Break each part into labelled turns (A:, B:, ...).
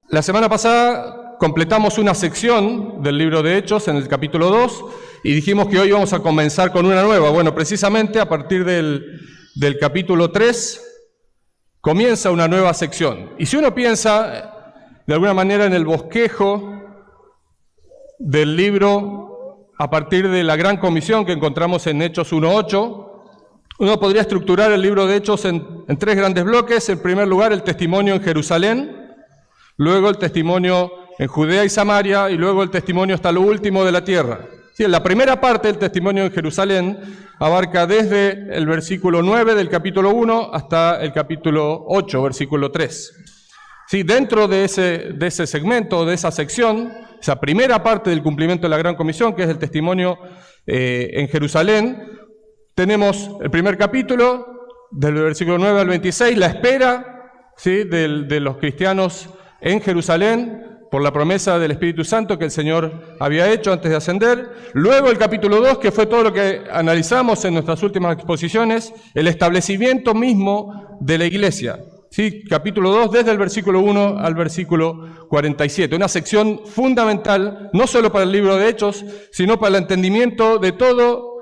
A: La semana pasada completamos una sección del libro de Hechos en el capítulo 2 y dijimos que hoy vamos a comenzar con una nueva. Bueno, precisamente a partir del capítulo 3 comienza una nueva sección. Y si uno piensa de alguna manera en el bosquejo del libro a partir de la gran comisión que encontramos en Hechos 1:8, uno podría estructurar el libro de Hechos en tres grandes bloques. En primer lugar, el testimonio en Jerusalén, luego el testimonio en Judea y Samaria, y luego el testimonio hasta lo último de la tierra. Sí, la primera parte del testimonio en Jerusalén abarca desde el versículo 9 del capítulo 1 hasta el capítulo 8, versículo 3. Sí, dentro de ese segmento, de esa sección, esa primera parte del cumplimiento de la gran comisión, que es el testimonio en Jerusalén, tenemos el primer capítulo, del versículo 9 al 26, la espera, ¿sí?, de los cristianos en Jerusalén por la promesa del Espíritu Santo que el Señor había hecho antes de ascender. Luego el capítulo 2, que fue todo lo que analizamos en nuestras últimas exposiciones, el establecimiento mismo de la iglesia. Sí, capítulo 2, desde el versículo 1 al versículo 47. Una sección fundamental, no solo para el libro de Hechos, sino para el entendimiento de todo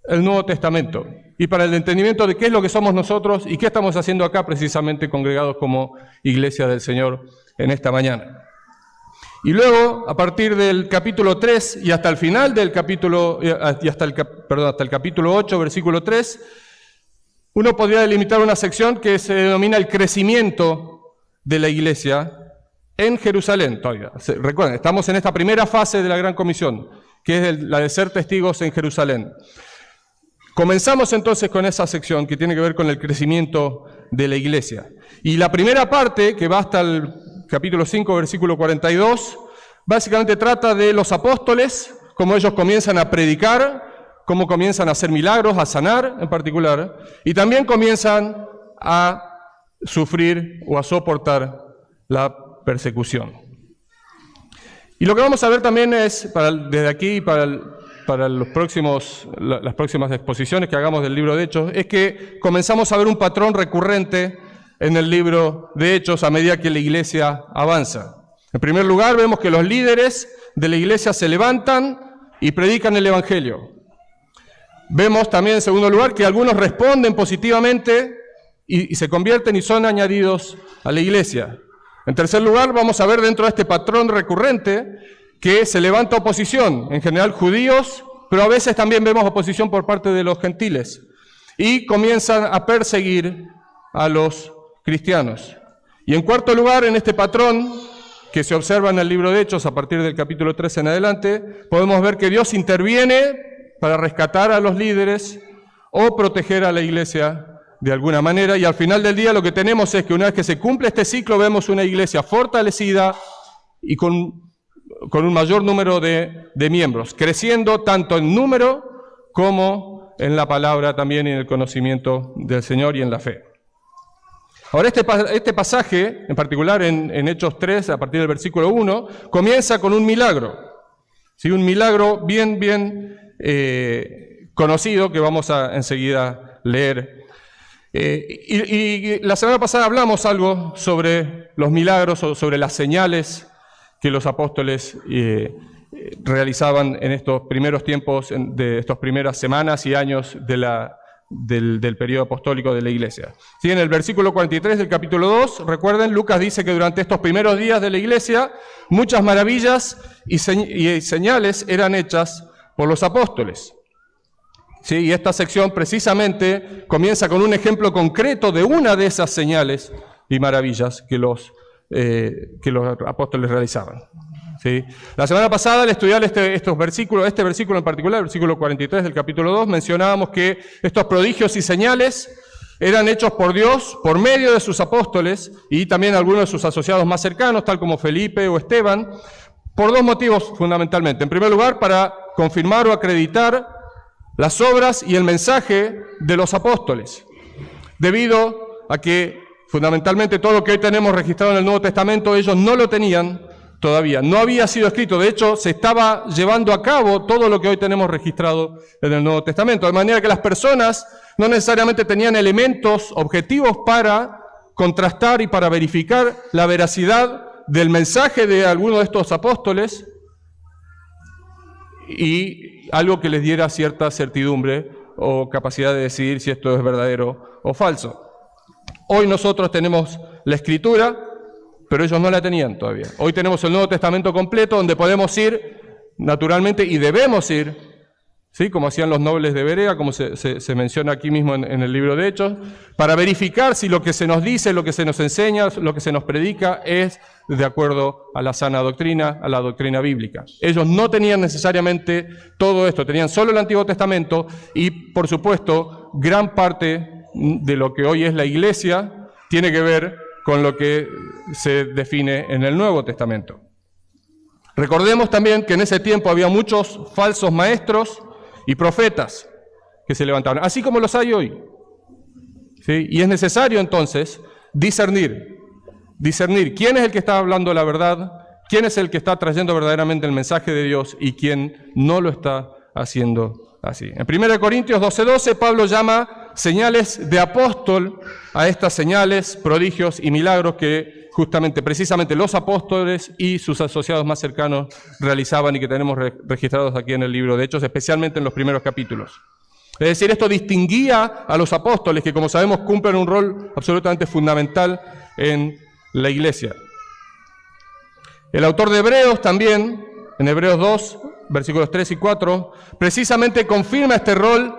A: el Nuevo Testamento y para el entendimiento de qué es lo que somos nosotros y qué estamos haciendo acá precisamente congregados como Iglesia del Señor en esta mañana. Y luego, a partir del capítulo 3 y hasta el final del capítulo, hasta el capítulo 8, versículo 3, uno podría delimitar una sección que se denomina el crecimiento de la iglesia en Jerusalén. Todavía. Recuerden, estamos en esta primera fase de la Gran Comisión, que es la de ser testigos en Jerusalén. Comenzamos entonces con esa sección que tiene que ver con el crecimiento de la iglesia. Y la primera parte, que va hasta el capítulo 5, versículo 42, básicamente trata de los apóstoles, cómo ellos comienzan a predicar, cómo comienzan a hacer milagros, a sanar en particular, y también comienzan a sufrir o a soportar la persecución. Y lo que vamos a ver también es, desde aquí para las próximas exposiciones que hagamos del libro de Hechos, es que comenzamos a ver un patrón recurrente en el libro de Hechos a medida que la iglesia avanza. En primer lugar, vemos que los líderes de la iglesia se levantan y predican el evangelio. Vemos también, en segundo lugar, que algunos responden positivamente y se convierten y son añadidos a la iglesia. En tercer lugar, vamos a ver dentro de este patrón recurrente que se levanta oposición, en general judíos, pero a veces también vemos oposición por parte de los gentiles, y comienzan a perseguir a los cristianos. Y en cuarto lugar, en este patrón que se observa en el libro de Hechos a partir del capítulo 3 en adelante, podemos ver que Dios interviene para rescatar a los líderes o proteger a la iglesia de alguna manera, y al final del día lo que tenemos es que una vez que se cumple este ciclo vemos una iglesia fortalecida y con un mayor número de miembros, creciendo tanto en número como en la palabra también y en el conocimiento del Señor y en la fe. Ahora este pasaje, en particular en Hechos 3, a partir del versículo 1, comienza con un milagro. ¿Sí? Un milagro bien conocido que vamos a enseguida leer. Y la semana pasada hablamos algo sobre los milagros o sobre las señales que los apóstoles realizaban en estos primeros tiempos, de estas primeras semanas y años del periodo apostólico de la iglesia. Sí, en el versículo 43 del capítulo 2, recuerden, Lucas dice que durante estos primeros días de la iglesia, muchas maravillas y señales eran hechas por los apóstoles. Sí, y esta sección precisamente comienza con un ejemplo concreto de una de esas señales y maravillas que los apóstoles realizaban. ¿Sí? La semana pasada, al estudiar este versículo en particular, el versículo 43 del capítulo 2, mencionábamos que estos prodigios y señales eran hechos por Dios por medio de sus apóstoles y también algunos de sus asociados más cercanos, tal como Felipe o Esteban, por dos motivos fundamentalmente. En primer lugar, para confirmar o acreditar las obras y el mensaje de los apóstoles, debido a que fundamentalmente todo lo que hoy tenemos registrado en el Nuevo Testamento, ellos no lo tenían todavía, no había sido escrito. De hecho, se estaba llevando a cabo todo lo que hoy tenemos registrado en el Nuevo Testamento, de manera que las personas no necesariamente tenían elementos objetivos para contrastar y para verificar la veracidad del mensaje de alguno de estos apóstoles y algo que les diera cierta certidumbre o capacidad de decidir si esto es verdadero o falso. Hoy nosotros tenemos la Escritura, pero ellos no la tenían todavía. Hoy tenemos el Nuevo Testamento completo, donde podemos ir, naturalmente, y debemos ir, ¿sí? Como hacían los nobles de Berea, como se menciona aquí mismo en el libro de Hechos, para verificar si lo que se nos dice, lo que se nos enseña, lo que se nos predica es de acuerdo a la sana doctrina, a la doctrina bíblica. Ellos no tenían necesariamente todo esto, tenían solo el Antiguo Testamento y, por supuesto, gran parte de lo que hoy es la Iglesia tiene que ver con lo que se define en el Nuevo Testamento. Recordemos también que en ese tiempo había muchos falsos maestros y profetas que se levantaron, así como los hay hoy. ¿Sí? Y es necesario entonces discernir quién es el que está hablando la verdad, quién es el que está trayendo verdaderamente el mensaje de Dios y quién no lo está haciendo así. En 1 Corintios 12:12, Pablo llama señales de apóstol a estas señales, prodigios y milagros que precisamente los apóstoles y sus asociados más cercanos realizaban y que tenemos registrados aquí en el libro de Hechos, especialmente en los primeros capítulos. Es decir, esto distinguía a los apóstoles que, como sabemos, cumplen un rol absolutamente fundamental en la iglesia. El autor de Hebreos también, en Hebreos 2, versículos 3 y 4, precisamente confirma este rol,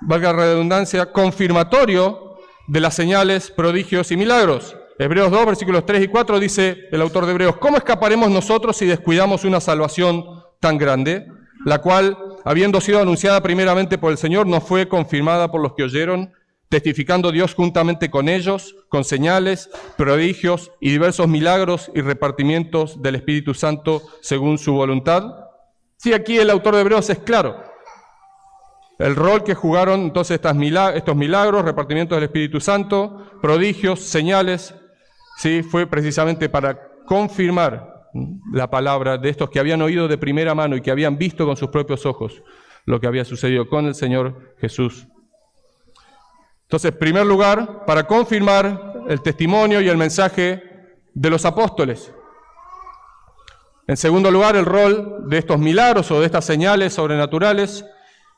A: valga la redundancia, confirmatorio de las señales, prodigios y milagros. Hebreos 2, versículos 3 y 4 dice el autor de Hebreos: ¿cómo escaparemos nosotros si descuidamos una salvación tan grande, la cual, habiendo sido anunciada primeramente por el Señor, nos fue confirmada por los que oyeron, testificando Dios juntamente con ellos, con señales, prodigios y diversos milagros y repartimientos del Espíritu Santo según su voluntad? Sí, aquí el autor de Hebreos es claro. El rol que jugaron entonces estos milagros, repartimientos del Espíritu Santo, prodigios, señales, sí, fue precisamente para confirmar la palabra de estos que habían oído de primera mano y que habían visto con sus propios ojos lo que había sucedido con el Señor Jesús. Entonces, en primer lugar, para confirmar el testimonio y el mensaje de los apóstoles. En segundo lugar, el rol de estos milagros o de estas señales sobrenaturales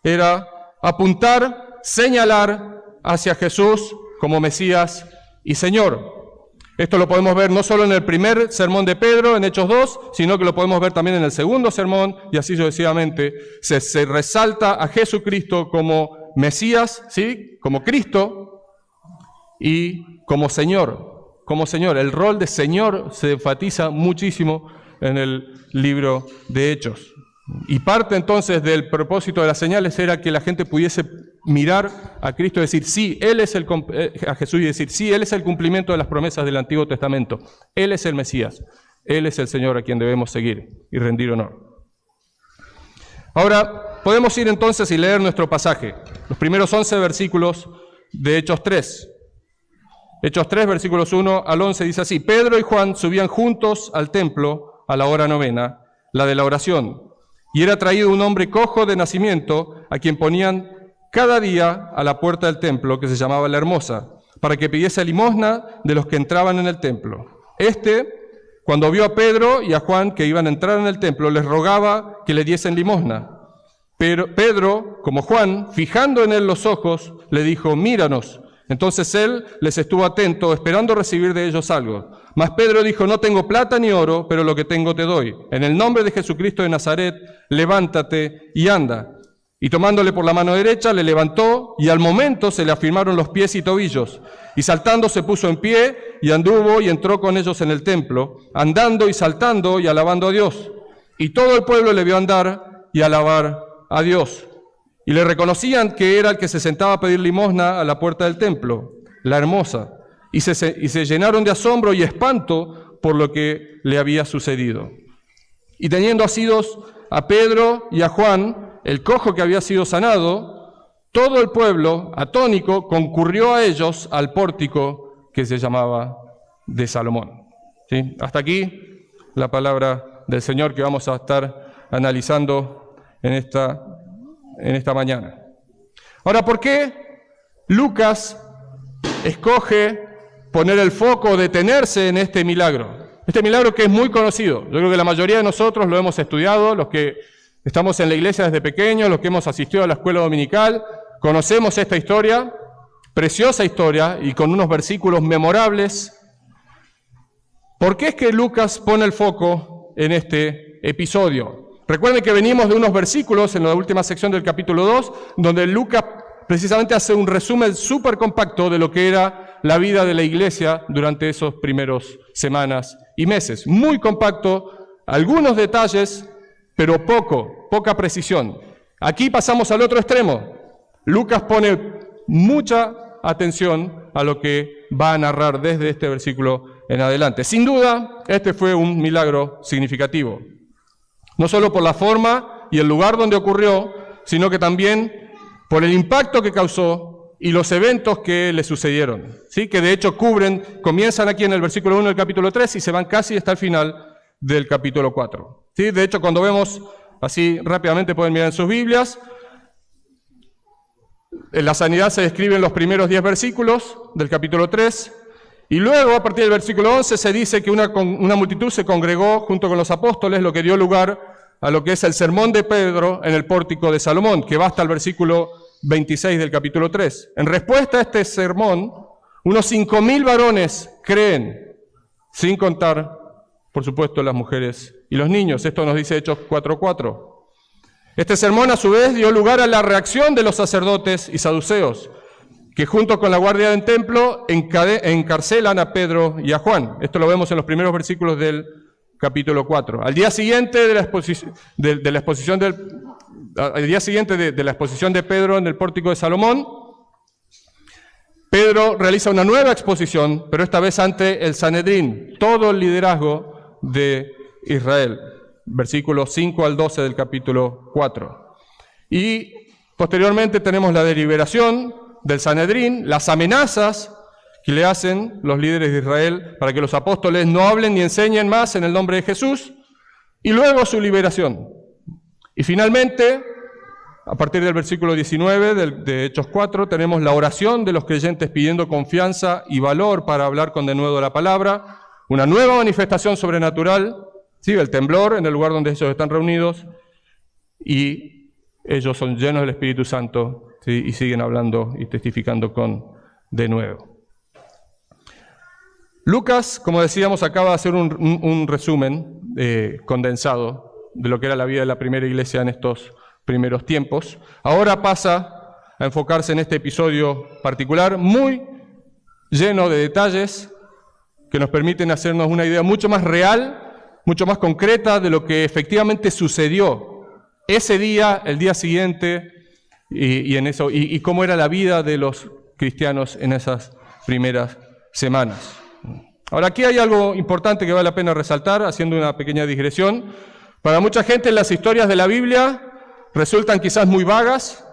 A: era apuntar, señalar hacia Jesús como Mesías y Señor. Esto lo podemos ver no solo en el primer sermón de Pedro, en Hechos 2, sino que lo podemos ver también en el segundo sermón, y así sucesivamente. Se resalta a Jesucristo como Mesías, ¿sí? Como Cristo, y como Señor. Como Señor. El rol de Señor se enfatiza muchísimo en el libro de Hechos. Y parte entonces del propósito de las señales era que la gente pudiese mirar a Cristo y decir, sí, Él es a Jesús y decir, sí, Él es el cumplimiento de las promesas del Antiguo Testamento. Él es el Mesías. Él es el Señor a quien debemos seguir y rendir honor. Ahora, podemos ir entonces y leer nuestro pasaje. Los primeros 11 versículos de Hechos 3. Hechos 3, versículos 1 al 11, dice así: Pedro y Juan subían juntos al templo a la hora novena, la de la oración. Y era traído un hombre cojo de nacimiento, a quien ponían cada día a la puerta del templo, que se llamaba La Hermosa, para que pidiese limosna de los que entraban en el templo. Cuando vio a Pedro y a Juan que iban a entrar en el templo, les rogaba que le diesen limosna. Pero Pedro, como Juan, fijando en él los ojos, le dijo, míranos. Entonces él les estuvo atento, esperando recibir de ellos algo. Mas Pedro dijo, no tengo plata ni oro, pero lo que tengo te doy. En el nombre de Jesucristo de Nazaret, levántate y anda. Y tomándole por la mano derecha, le levantó, y al momento se le afirmaron los pies y tobillos. Y saltando se puso en pie, y anduvo y entró con ellos en el templo, andando y saltando y alabando a Dios. Y todo el pueblo le vio andar y alabar a Dios. Y le reconocían que era el que se sentaba a pedir limosna a la puerta del templo, La Hermosa. Y se llenaron de asombro y espanto por lo que le había sucedido. Y teniendo asidos a Pedro y a Juan, el cojo que había sido sanado, todo el pueblo, atónico, concurrió a ellos al pórtico que se llamaba de Salomón. ¿Sí? Hasta aquí la palabra del Señor que vamos a estar analizando en esta mañana. Ahora, ¿por qué Lucas escoge poner el foco, detenerse en este milagro? Este milagro que es muy conocido. Yo creo que la mayoría de nosotros lo hemos estudiado, los que estamos en la iglesia desde pequeños, los que hemos asistido a la escuela dominical, conocemos esta historia, preciosa historia, y con unos versículos memorables. ¿Por qué es que Lucas pone el foco en este episodio? Recuerden que venimos de unos versículos en la última sección del capítulo 2, donde Lucas precisamente hace un resumen súper compacto de lo que era la vida de la iglesia durante esos primeros semanas y meses. Muy compacto, algunos detalles, pero poca precisión. Aquí pasamos al otro extremo. Lucas pone mucha atención a lo que va a narrar desde este versículo en adelante. Sin duda, este fue un milagro significativo. No solo por la forma y el lugar donde ocurrió, sino que también por el impacto que causó y los eventos que le sucedieron, ¿sí? Que de hecho comienzan aquí en el versículo 1 del capítulo 3 y se van casi hasta el final del capítulo 4. ¿Sí? De hecho, cuando vemos, así rápidamente pueden mirar en sus Biblias, en la sanidad se describen los primeros 10 versículos del capítulo 3, y luego a partir del versículo 11 se dice que una multitud se congregó junto con los apóstoles, lo que dio lugar a lo que es el sermón de Pedro en el pórtico de Salomón, que va hasta el versículo 26 del capítulo 3. En respuesta a este sermón, unos 5.000 varones creen, sin contar, por supuesto, las mujeres y los niños. Esto nos dice Hechos 4:4. Este sermón, a su vez, dio lugar a la reacción de los sacerdotes y saduceos, que junto con la guardia del templo encarcelan a Pedro y a Juan. Esto lo vemos en los primeros versículos del capítulo 4. Al día siguiente de la exposición de Pedro en el pórtico de Salomón, Pedro realiza una nueva exposición, pero esta vez ante el Sanedrín, todo el liderazgo de Israel. Versículos 5 al 12 del capítulo 4. Y posteriormente tenemos la deliberación del Sanedrín, las amenazas que le hacen los líderes de Israel para que los apóstoles no hablen ni enseñen más en el nombre de Jesús, y luego su liberación. Y finalmente, a partir del versículo 19 de Hechos 4, tenemos la oración de los creyentes pidiendo confianza y valor para hablar con denuedo la palabra, una nueva manifestación sobrenatural, ¿sí? El temblor en el lugar donde ellos están reunidos, y ellos son llenos del Espíritu Santo, ¿sí? Y siguen hablando y testificando con denuedo. Lucas, como decíamos, acaba de hacer un resumen condensado de lo que era la vida de la primera iglesia en estos primeros tiempos. Ahora pasa a enfocarse en este episodio particular, muy lleno de detalles que nos permiten hacernos una idea mucho más real, mucho más concreta de lo que efectivamente sucedió ese día, el día siguiente, y cómo era la vida de los cristianos en esas primeras semanas. Ahora, aquí hay algo importante que vale la pena resaltar, haciendo una pequeña digresión. Para mucha gente las historias de la Biblia resultan quizás muy vagas,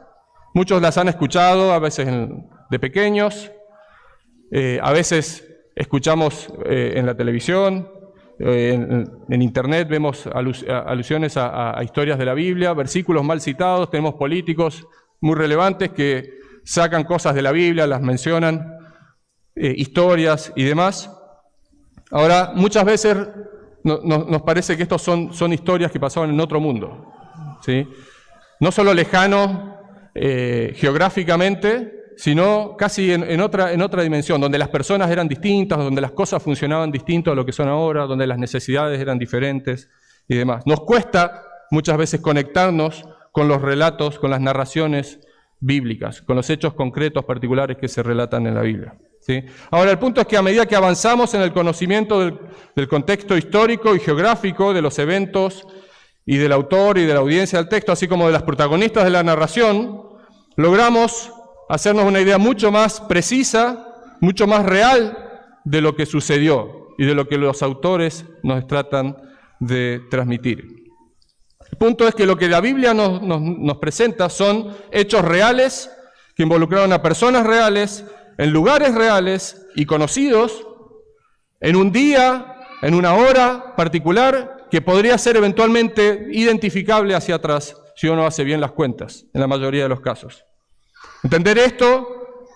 A: muchos las han escuchado, a veces de pequeños, a veces escuchamos en la televisión, en internet vemos alusiones a historias de la Biblia, versículos mal citados, tenemos políticos muy relevantes que sacan cosas de la Biblia, las mencionan, historias y demás. Ahora, muchas veces nos parece que estos son historias que pasaban en otro mundo, ¿sí? No solo lejano geográficamente, sino casi en otra dimensión, donde las personas eran distintas, donde las cosas funcionaban distinto a lo que son ahora, donde las necesidades eran diferentes y demás. Nos cuesta muchas veces conectarnos con los relatos, con las narraciones bíblicas, con los hechos concretos particulares que se relatan en la Biblia, ¿sí? Ahora, el punto es que a medida que avanzamos en el conocimiento del contexto histórico y geográfico de los eventos y del autor y de la audiencia del texto, así como de las protagonistas de la narración, logramos hacernos una idea mucho más precisa, mucho más real de lo que sucedió y de lo que los autores nos tratan de transmitir. El punto es que lo que la Biblia nos presenta son hechos reales que involucraron a personas reales, en lugares reales y conocidos, en un día, en una hora particular, que podría ser eventualmente identificable hacia atrás si uno hace bien las cuentas, en la mayoría de los casos. Entender esto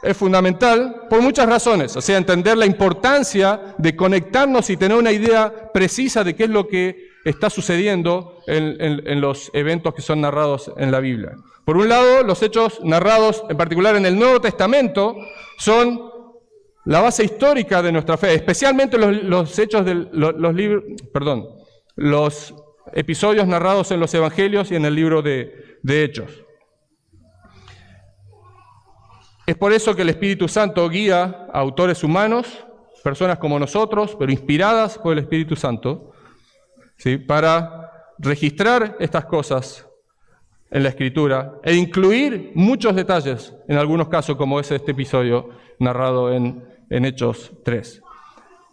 A: es fundamental por muchas razones, o sea, entender la importancia de conectarnos y tener una idea precisa de qué es lo que está sucediendo en los eventos que son narrados en la Biblia. Por un lado, los hechos narrados, en particular en el Nuevo Testamento, son la base histórica de nuestra fe, especialmente los hechos los episodios narrados en los Evangelios y en el libro de Hechos. Es por eso que el Espíritu Santo guía a autores humanos, personas como nosotros, pero inspiradas por el Espíritu Santo, ¿sí?, para registrar estas cosas en la Escritura e incluir muchos detalles, en algunos casos, como es este episodio narrado en Hechos 3.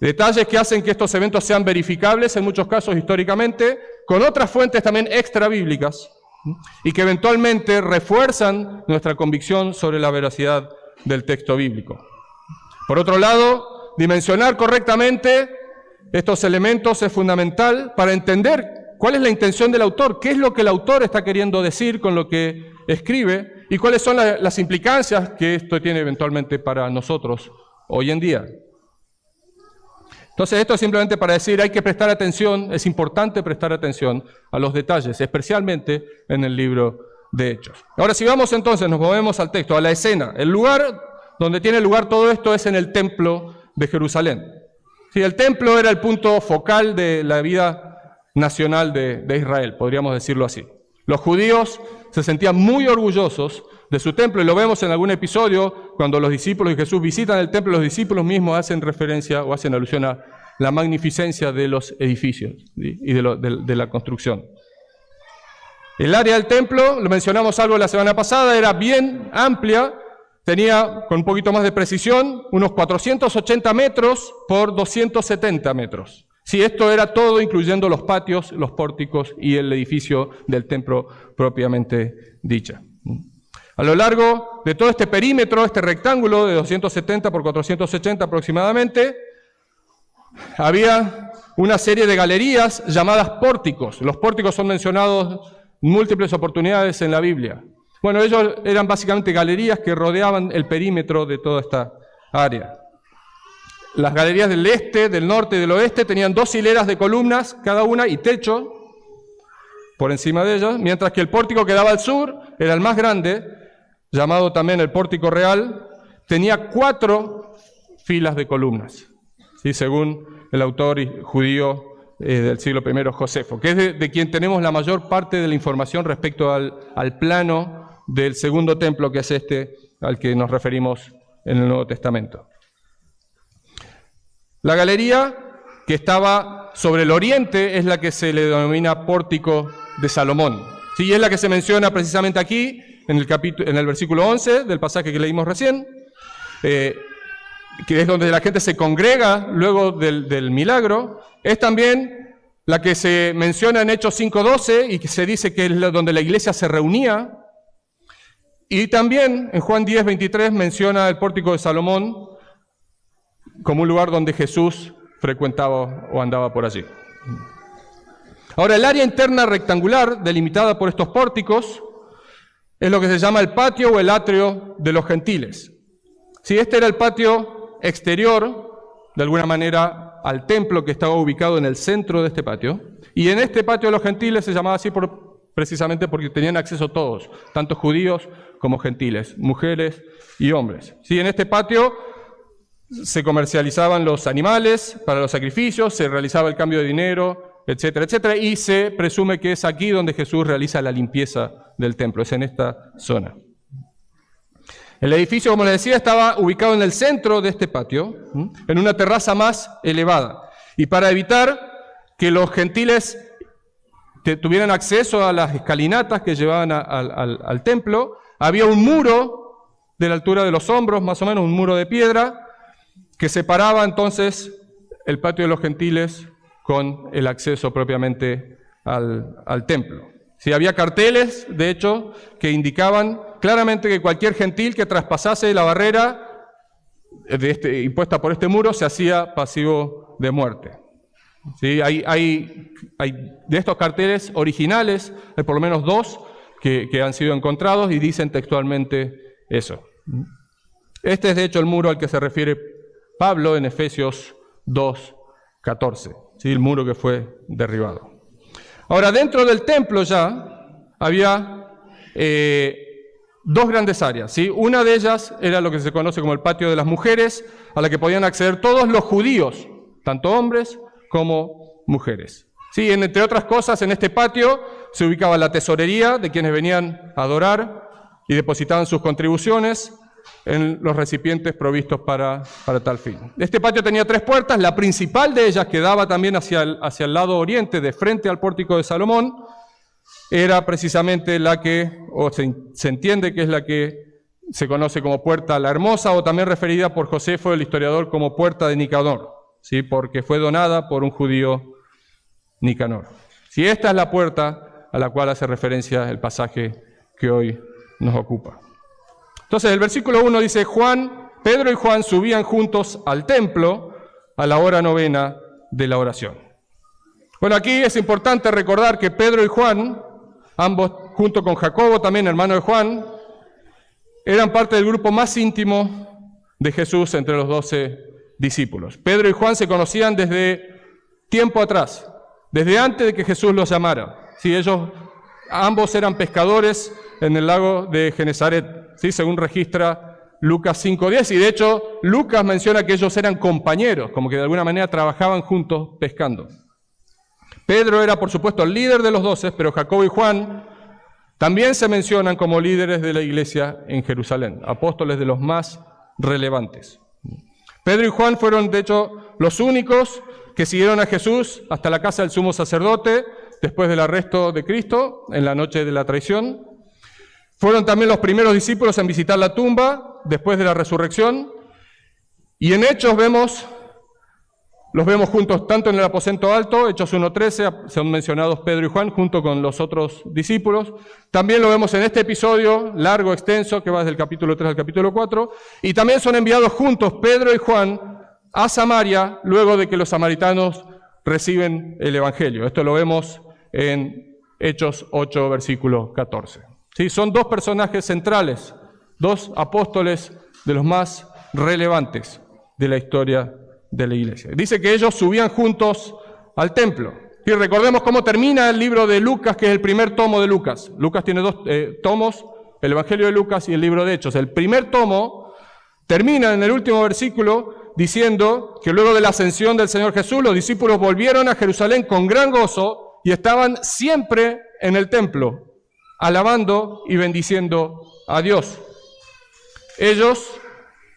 A: Detalles que hacen que estos eventos sean verificables, en muchos casos históricamente, con otras fuentes también extra bíblicas, y que eventualmente refuerzan nuestra convicción sobre la veracidad del texto bíblico. Por otro lado, dimensionar correctamente estos elementos es fundamental para entender cuál es la intención del autor, qué es lo que el autor está queriendo decir con lo que escribe y cuáles son las implicancias que esto tiene eventualmente para nosotros hoy en día. Entonces, esto es simplemente para decir, hay que prestar atención, es importante prestar atención a los detalles, especialmente en el libro de Hechos. Ahora, si vamos entonces, nos movemos al texto, a la escena. El lugar donde tiene lugar todo esto es en el templo de Jerusalén. Sí, el templo era el punto focal de la vida nacional de Israel, podríamos decirlo así. Los judíos se sentían muy orgullosos de su templo, y lo vemos en algún episodio, cuando los discípulos de Jesús visitan el templo, los discípulos mismos hacen referencia o hacen alusión a la magnificencia de los edificios, ¿sí?, y de la construcción. El área del templo, lo mencionamos algo la semana pasada, era bien amplia, tenía, con un poquito más de precisión, unos 480 metros por 270 metros. Sí, esto era todo, incluyendo los patios, los pórticos y el edificio del templo propiamente dicha. A lo largo de todo este perímetro, este rectángulo de 270 por 480 aproximadamente, había una serie de galerías llamadas pórticos. Los pórticos son mencionados en múltiples oportunidades en la Biblia. Bueno, ellos eran básicamente galerías que rodeaban el perímetro de toda esta área. Las galerías del este, del norte y del oeste tenían 2 hileras de columnas cada una y techo por encima de ellas, mientras que el pórtico que daba al sur era el más grande, llamado también el pórtico real, tenía 4 filas de columnas, ¿sí?, según el autor judío del siglo I, Josefo, que es de quien tenemos la mayor parte de la información respecto al plano del segundo templo, que es este al que nos referimos en el Nuevo Testamento. La galería que estaba sobre el oriente es la que se le denomina pórtico de Salomón. Sí, es la que se menciona precisamente aquí, en el versículo 11 del pasaje que leímos recién, que es donde la gente se congrega luego del milagro. Es también la que se menciona en Hechos 5:12 y que se dice que es donde la iglesia se reunía. Y también en Juan 10:23 menciona el pórtico de Salomón como un lugar donde Jesús frecuentaba o andaba por allí. Ahora, el área interna rectangular delimitada por estos pórticos es lo que se llama el patio o el atrio de los gentiles. Sí, este era el patio exterior, de alguna manera, al templo que estaba ubicado en el centro de este patio. Y en este patio de los gentiles se llamaba así precisamente porque tenían acceso todos, tanto judíos como gentiles, mujeres y hombres. Sí, en este patio se comercializaban los animales para los sacrificios, se realizaba el cambio de dinero, etcétera, etcétera, y se presume que es aquí donde Jesús realiza la limpieza del templo, es en esta zona. El edificio, como les decía, estaba ubicado en el centro de este patio, en una terraza más elevada. Y para evitar que los gentiles tuvieran acceso a las escalinatas que llevaban al templo, había un muro de la altura de los hombros, más o menos, un muro de piedra, que separaba entonces el patio de los gentiles con el acceso propiamente al templo. Sí, había carteles, de hecho, que indicaban claramente que cualquier gentil que traspasase la barrera impuesta por este muro se hacía pasivo de muerte. Sí, hay de estos carteles originales, hay por lo menos 2 que han sido encontrados y dicen textualmente eso. Este es de hecho el muro al que se refiere Pablo en Efesios 2:14, ¿sí? El muro que fue derribado. Ahora, dentro del templo ya había dos grandes áreas, ¿sí? Una de ellas era lo que se conoce como el patio de las mujeres, a la que podían acceder todos los judíos, tanto hombres como mujeres. Sí, entre otras cosas, en este patio se ubicaba la tesorería de quienes venían a adorar y depositaban sus contribuciones en los recipientes provistos para tal fin. Este patio tenía 3 puertas, la principal de ellas, que daba también hacia el lado oriente, de frente al pórtico de Salomón, era precisamente la que, o se entiende que es la que se conoce como Puerta la Hermosa, o también referida por Josefo, el historiador, como Puerta de Nicanor, ¿sí? Porque fue donada por un judío Nicanor. Si esta es la puerta a la cual hace referencia el pasaje que hoy nos ocupa. Entonces, el versículo 1 dice, Pedro y Juan subían juntos al templo a la hora 9 de la oración. Bueno, aquí es importante recordar que Pedro y Juan, ambos junto con Jacobo, también hermano de Juan, eran parte del grupo más íntimo de Jesús entre los 12 discípulos. Pedro y Juan se conocían desde tiempo atrás, desde antes de que Jesús los llamara. Sí, ambos eran pescadores en el lago de Genesaret, ¿sí? Según registra Lucas 5:10, y de hecho Lucas menciona que ellos eran compañeros, como que de alguna manera trabajaban juntos pescando. Pedro era, por supuesto, el líder de los 12, pero Jacobo y Juan también se mencionan como líderes de la iglesia en Jerusalén, apóstoles de los más relevantes. Pedro y Juan fueron, de hecho, los únicos que siguieron a Jesús hasta la casa del sumo sacerdote después del arresto de Cristo en la noche de la traición. Fueron también los primeros discípulos en visitar la tumba después de la resurrección. Y en Hechos los vemos juntos tanto en el aposento alto, Hechos 1:13, son mencionados Pedro y Juan junto con los otros discípulos. También lo vemos en este episodio largo, extenso, que va desde el capítulo 3 al capítulo 4. Y también son enviados juntos Pedro y Juan a Samaria, luego de que los samaritanos reciben el Evangelio. Esto lo vemos en Hechos 8, versículo 14. ¿Sí? Son 2 personajes centrales, 2 apóstoles de los más relevantes de la historia de la iglesia. Dice que ellos subían juntos al templo. Y recordemos cómo termina el libro de Lucas, que es el primer tomo de Lucas. Lucas tiene 2 tomos, el Evangelio de Lucas y el libro de Hechos. El primer tomo termina en el último versículo diciendo que luego de la ascensión del Señor Jesús, los discípulos volvieron a Jerusalén con gran gozo y estaban siempre en el templo, alabando y bendiciendo a Dios. Ellos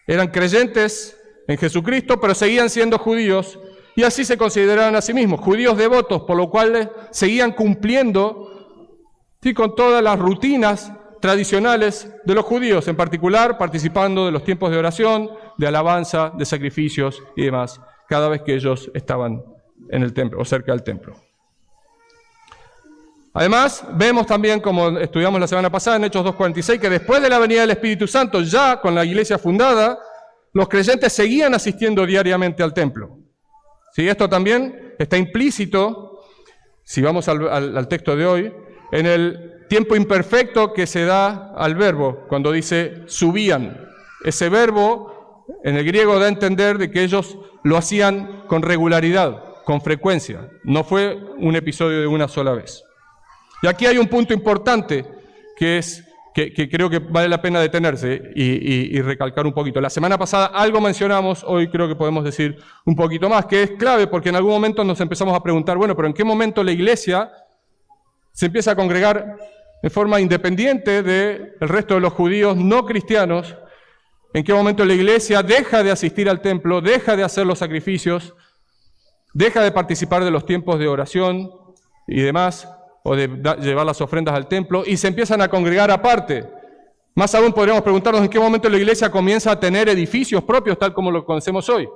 A: eran creyentes en Jesucristo, pero seguían siendo judíos y así se consideraban a sí mismos, judíos devotos, por lo cual seguían cumpliendo, ¿sí?, con todas las rutinas tradicionales de los judíos, en particular participando de los tiempos de oración, de alabanza, de sacrificios y demás, cada vez que ellos estaban en el templo o cerca del templo. Además, vemos también, como estudiamos la semana pasada en Hechos 2:46, que después de la venida del Espíritu Santo, ya con la iglesia fundada, los creyentes seguían asistiendo diariamente al templo. ¿Sí? Esto también está implícito, si vamos al texto de hoy, en el tiempo imperfecto que se da al verbo, cuando dice subían. Ese verbo en el griego da a entender de que ellos lo hacían con regularidad, con frecuencia. No fue un episodio de una sola vez. Y aquí hay un punto importante que creo que vale la pena detenerse y recalcar un poquito. La semana pasada algo mencionamos, hoy creo que podemos decir un poquito más, que es clave porque en algún momento nos empezamos a preguntar, bueno, pero ¿en qué momento la iglesia se empieza a congregar de forma independiente del resto de los judíos no cristianos? ¿En qué momento la iglesia deja de asistir al templo, deja de hacer los sacrificios, deja de participar de los tiempos de oración y demás, o de llevar las ofrendas al templo, y se empiezan a congregar aparte? Más aún podríamos preguntarnos en qué momento la iglesia comienza a tener edificios propios, tal como lo conocemos hoy,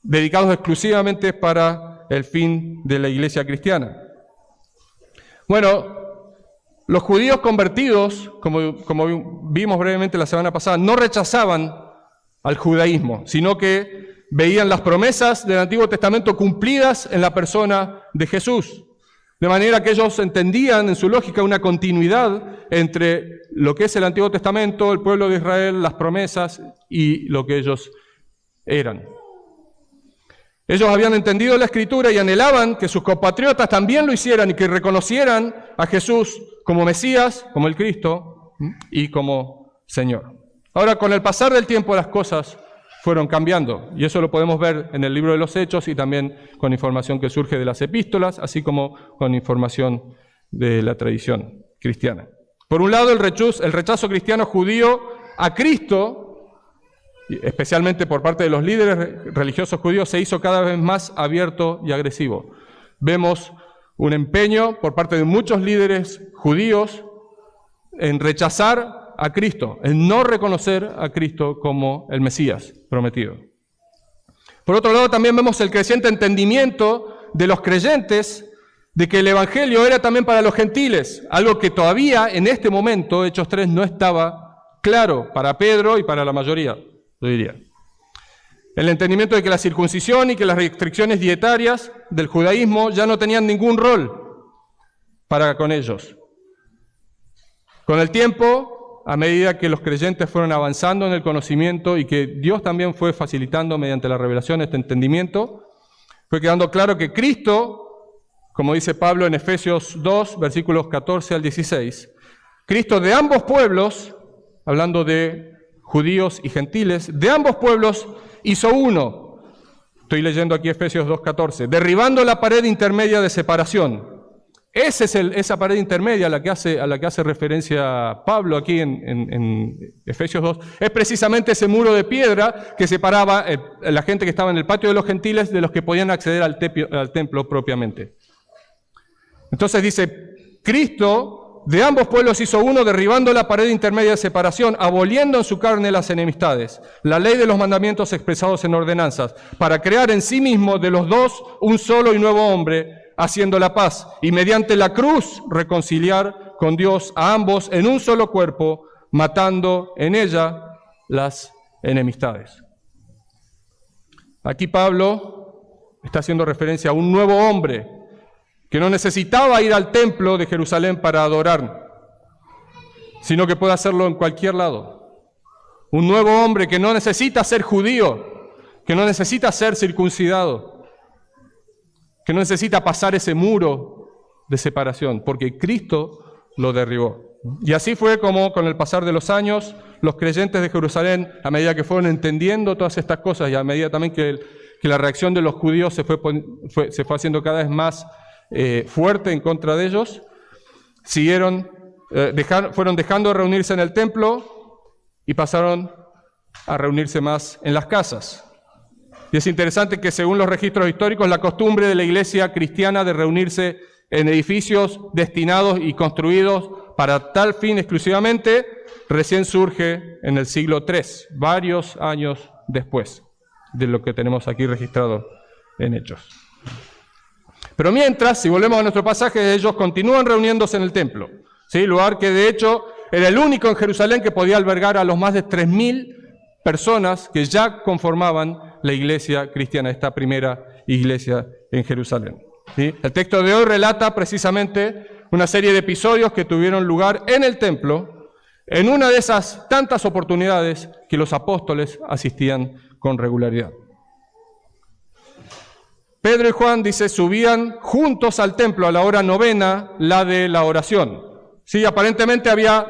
A: dedicados exclusivamente para el fin de la iglesia cristiana. Bueno, los judíos convertidos, como vimos brevemente la semana pasada, no rechazaban al judaísmo, sino que veían las promesas del Antiguo Testamento cumplidas en la persona de Jesús. De manera que ellos entendían en su lógica una continuidad entre lo que es el Antiguo Testamento, el pueblo de Israel, las promesas y lo que ellos eran. Ellos habían entendido la Escritura y anhelaban que sus compatriotas también lo hicieran y que reconocieran a Jesús como Mesías, como el Cristo y como Señor. Ahora, con el pasar del tiempo, las cosas fueron cambiando, y eso lo podemos ver en el libro de los Hechos y también con información que surge de las epístolas, así como con información de la tradición cristiana. Por un lado, el rechazo cristiano judío a Cristo, especialmente por parte de los líderes religiosos judíos, se hizo cada vez más abierto y agresivo. Vemos un empeño por parte de muchos líderes judíos en rechazar a Cristo, en no reconocer a Cristo como el Mesías prometido. Por otro lado, también vemos el creciente entendimiento de los creyentes de que el Evangelio era también para los gentiles, algo que todavía en este momento, Hechos 3, no estaba claro para Pedro y para la mayoría, yo diría. El entendimiento de que la circuncisión y que las restricciones dietarias del judaísmo ya no tenían ningún rol para con ellos. Con el tiempo, a medida que los creyentes fueron avanzando en el conocimiento y que Dios también fue facilitando mediante la revelación este entendimiento, fue quedando claro que Cristo, como dice Pablo en Efesios 2, versículos 14 al 16, Cristo de ambos pueblos, hablando de judíos y gentiles, de ambos pueblos hizo uno. Estoy leyendo aquí Efesios 2:14, derribando la pared intermedia de separación. Esa pared intermedia a la que hace referencia Pablo aquí en Efesios 2, es precisamente ese muro de piedra que separaba la gente que estaba en el patio de los gentiles de los que podían acceder al templo propiamente. Entonces dice, Cristo de ambos pueblos hizo uno, derribando la pared intermedia de separación, aboliendo en su carne las enemistades, la ley de los mandamientos expresados en ordenanzas, para crear en sí mismo de los dos un solo y nuevo hombre, haciendo la paz, y mediante la cruz reconciliar con Dios a ambos en un solo cuerpo, matando en ella las enemistades. Aquí Pablo está haciendo referencia a un nuevo hombre que no necesitaba ir al templo de Jerusalén para adorar, sino que puede hacerlo en cualquier lado. Un nuevo hombre que no necesita ser judío, que no necesita ser circuncidado, que no necesita pasar ese muro de separación, porque Cristo lo derribó. Y así fue como con el pasar de los años, los creyentes de Jerusalén, a medida que fueron entendiendo todas estas cosas y a medida también que la reacción de los judíos se fue haciendo cada vez más fuerte en contra de ellos, fueron dejando de reunirse en el templo y pasaron a reunirse más en las casas. Y es interesante que según los registros históricos, la costumbre de la iglesia cristiana de reunirse en edificios destinados y construidos para tal fin exclusivamente, recién surge en el siglo III, varios años después de lo que tenemos aquí registrado en Hechos. Pero mientras, si volvemos a nuestro pasaje, ellos continúan reuniéndose en el templo, ¿sí? Lugar que de hecho era el único en Jerusalén que podía albergar a los más de 3.000 personas que ya conformaban la iglesia cristiana, esta primera iglesia en Jerusalén, ¿sí? El texto de hoy relata precisamente una serie de episodios que tuvieron lugar en el templo, en una de esas tantas oportunidades que los apóstoles asistían con regularidad. Pedro y Juan, dice, subían juntos al templo a la hora novena, la de la oración. Sí, aparentemente había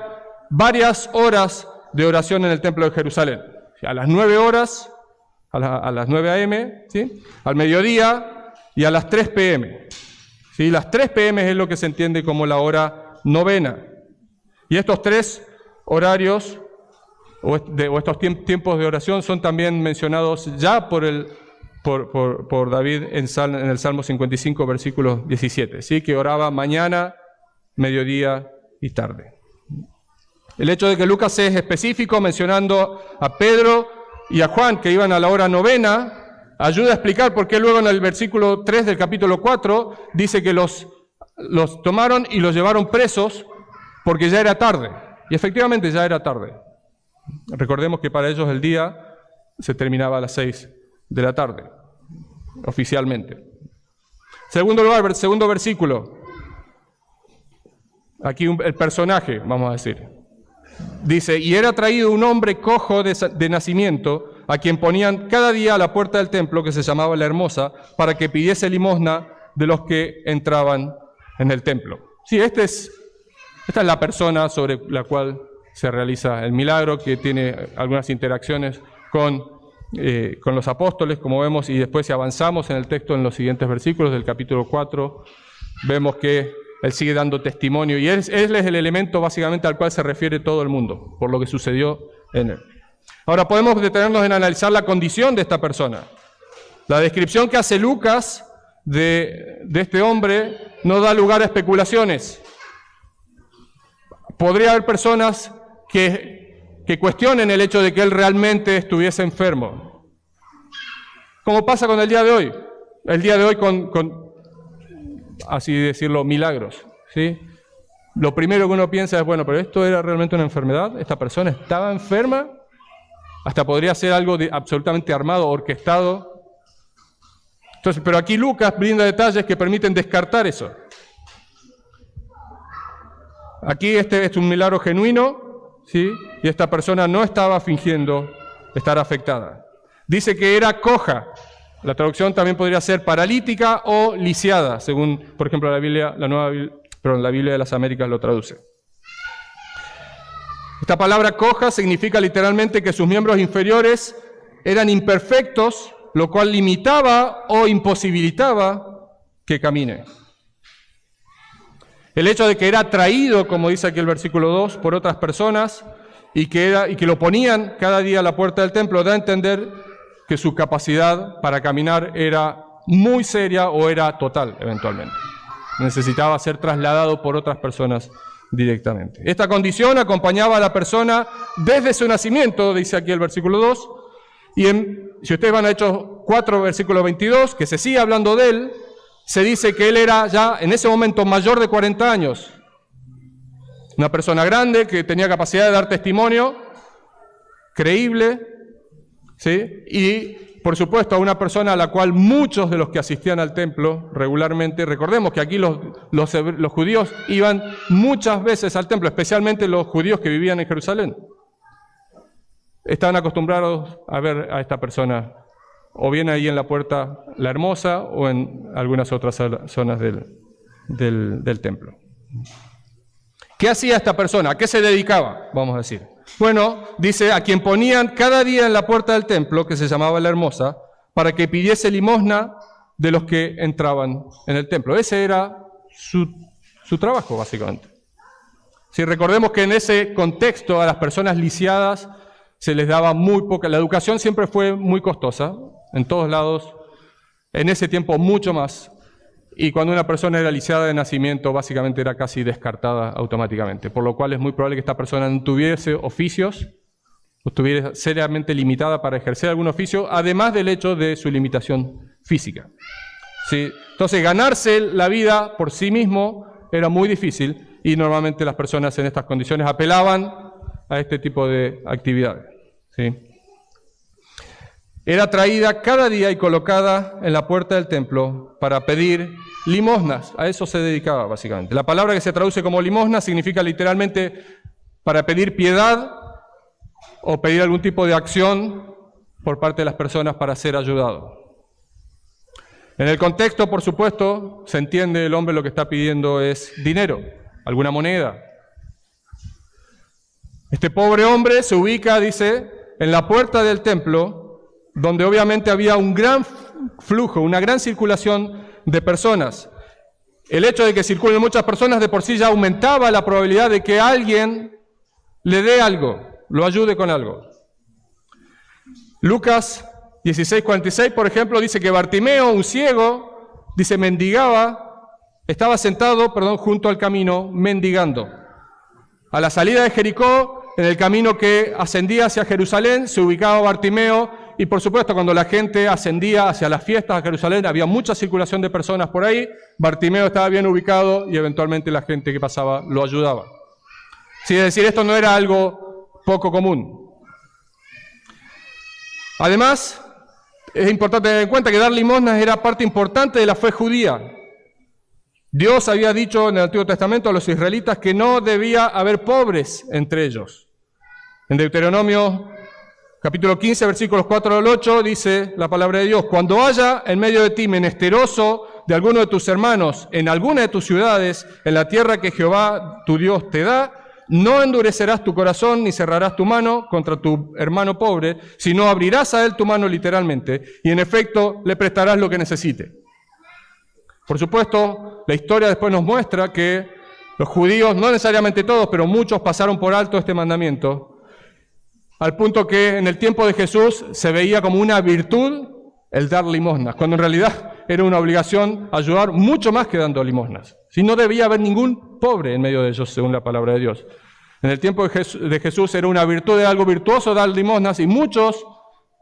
A: varias horas de oración en el templo de Jerusalén. A las 9 horas, a las 9 a.m., ¿sí? Al mediodía y a las 3 p.m. ¿Sí? Las 3 p.m. es lo que se entiende como la hora novena. Y estos 3 horarios o estos tiempos de oración son también mencionados ya por David en el Salmo 55, versículo 17, ¿sí? Que oraba mañana, mediodía y tarde. El hecho de que Lucas es específico mencionando a Pedro y a Juan que iban a la hora novena, ayuda a explicar por qué luego en el versículo 3 del capítulo 4 dice que los tomaron y los llevaron presos porque ya era tarde. Y efectivamente ya era tarde. Recordemos que para ellos el día se terminaba a las 6 de la tarde, oficialmente. Segundo lugar, segundo versículo. aquí el personaje, vamos a decir. Dice, y era traído un hombre cojo de nacimiento, a quien ponían cada día a la puerta del templo, que se llamaba La Hermosa, para que pidiese limosna de los que entraban en el templo. Sí, esta es la persona sobre la cual se realiza el milagro, que tiene algunas interacciones con los apóstoles, como vemos, y después si avanzamos en el texto en los siguientes versículos del capítulo 4, vemos que él sigue dando testimonio, y él es el elemento básicamente al cual se refiere todo el mundo, por lo que sucedió en él. Ahora podemos detenernos en analizar la condición de esta persona. La descripción que hace Lucas de este hombre no da lugar a especulaciones. Podría haber personas que cuestionen el hecho de que él realmente estuviese enfermo. Como pasa con el día de hoy. El día de hoy con así decirlo, milagros, ¿sí? Lo primero que uno piensa es, bueno, pero ¿esto era realmente una enfermedad? ¿Esta persona estaba enferma? Hasta podría ser algo absolutamente armado, orquestado. Entonces, pero aquí Lucas brinda detalles que permiten descartar eso. Aquí este es un milagro genuino, ¿sí? Y esta persona no estaba fingiendo estar afectada. Dice que era coja. La traducción también podría ser paralítica o lisiada, según, por ejemplo, la Biblia de las Américas lo traduce. Esta palabra coja significa literalmente que sus miembros inferiores eran imperfectos, lo cual limitaba o imposibilitaba que camine. El hecho de que era traído, como dice aquí el versículo 2, por otras personas y que lo ponían cada día a la puerta del templo, da a entender que su capacidad para caminar era muy seria o era total, eventualmente. Necesitaba ser trasladado por otras personas directamente. Esta condición acompañaba a la persona desde su nacimiento, dice aquí el versículo 2, y si ustedes van a Hechos 4, versículo 22, que se sigue hablando de él, se dice que él era ya en ese momento mayor de 40 años. Una persona grande que tenía capacidad de dar testimonio, creíble, ¿sí? Y, por supuesto, a una persona a la cual muchos de los que asistían al templo regularmente, recordemos que aquí los judíos iban muchas veces al templo, especialmente los judíos que vivían en Jerusalén. Estaban acostumbrados a ver a esta persona, o bien ahí en la puerta La Hermosa, o en algunas otras zonas del templo. ¿Qué hacía esta persona? ¿A qué se dedicaba? Vamos a decir. Bueno, dice, a quien ponían cada día en la puerta del templo, que se llamaba La Hermosa, para que pidiese limosna de los que entraban en el templo. Ese era su trabajo, básicamente. Si recordemos que en ese contexto a las personas lisiadas se les daba muy poca. La educación siempre fue muy costosa, en todos lados, en ese tiempo mucho más. Y cuando una persona era lisiada de nacimiento, básicamente era casi descartada automáticamente, por lo cual es muy probable que esta persona no tuviese oficios, o estuviera seriamente limitada para ejercer algún oficio, además del hecho de su limitación física. ¿Sí? Entonces, ganarse la vida por sí mismo era muy difícil, y normalmente las personas en estas condiciones apelaban a este tipo de actividades. ¿Sí? Era traída cada día y colocada en la puerta del templo para pedir limosnas. A eso se dedicaba, básicamente. La palabra que se traduce como limosna significa literalmente para pedir piedad o pedir algún tipo de acción por parte de las personas para ser ayudado. En el contexto, por supuesto, se entiende el hombre lo que está pidiendo es dinero, alguna moneda. Este pobre hombre se ubica, dice, en la puerta del templo, donde obviamente había un gran flujo, una gran circulación de personas. El hecho de que circulen muchas personas de por sí ya aumentaba la probabilidad de que alguien le dé algo, lo ayude con algo. Lucas 16:46, por ejemplo, dice que Bartimeo, un ciego, dice estaba sentado, junto al camino, mendigando. A la salida de Jericó, en el camino que ascendía hacia Jerusalén, se ubicaba Bartimeo. Y por supuesto, cuando la gente ascendía hacia las fiestas a Jerusalén, había mucha circulación de personas por ahí. Bartimeo estaba bien ubicado y eventualmente la gente que pasaba lo ayudaba. Sí, es decir, esto no era algo poco común. Además, es importante tener en cuenta que dar limosnas era parte importante de la fe judía. Dios había dicho en el Antiguo Testamento a los israelitas que no debía haber pobres entre ellos. En Deuteronomio capítulo 15, versículos 4 al 8, dice la palabra de Dios: cuando haya en medio de ti menesteroso de alguno de tus hermanos en alguna de tus ciudades, en la tierra que Jehová tu Dios te da, no endurecerás tu corazón ni cerrarás tu mano contra tu hermano pobre, sino abrirás a él tu mano literalmente, y en efecto le prestarás lo que necesite. Por supuesto, la historia después nos muestra que los judíos, no necesariamente todos, pero muchos pasaron por alto este mandamiento, al punto que en el tiempo de Jesús se veía como una virtud el dar limosnas, cuando en realidad era una obligación ayudar mucho más que dando limosnas. Si no debía haber ningún pobre en medio de ellos, según la palabra de Dios. En el tiempo de Jesús era una virtud, de algo virtuoso dar limosnas, y muchos,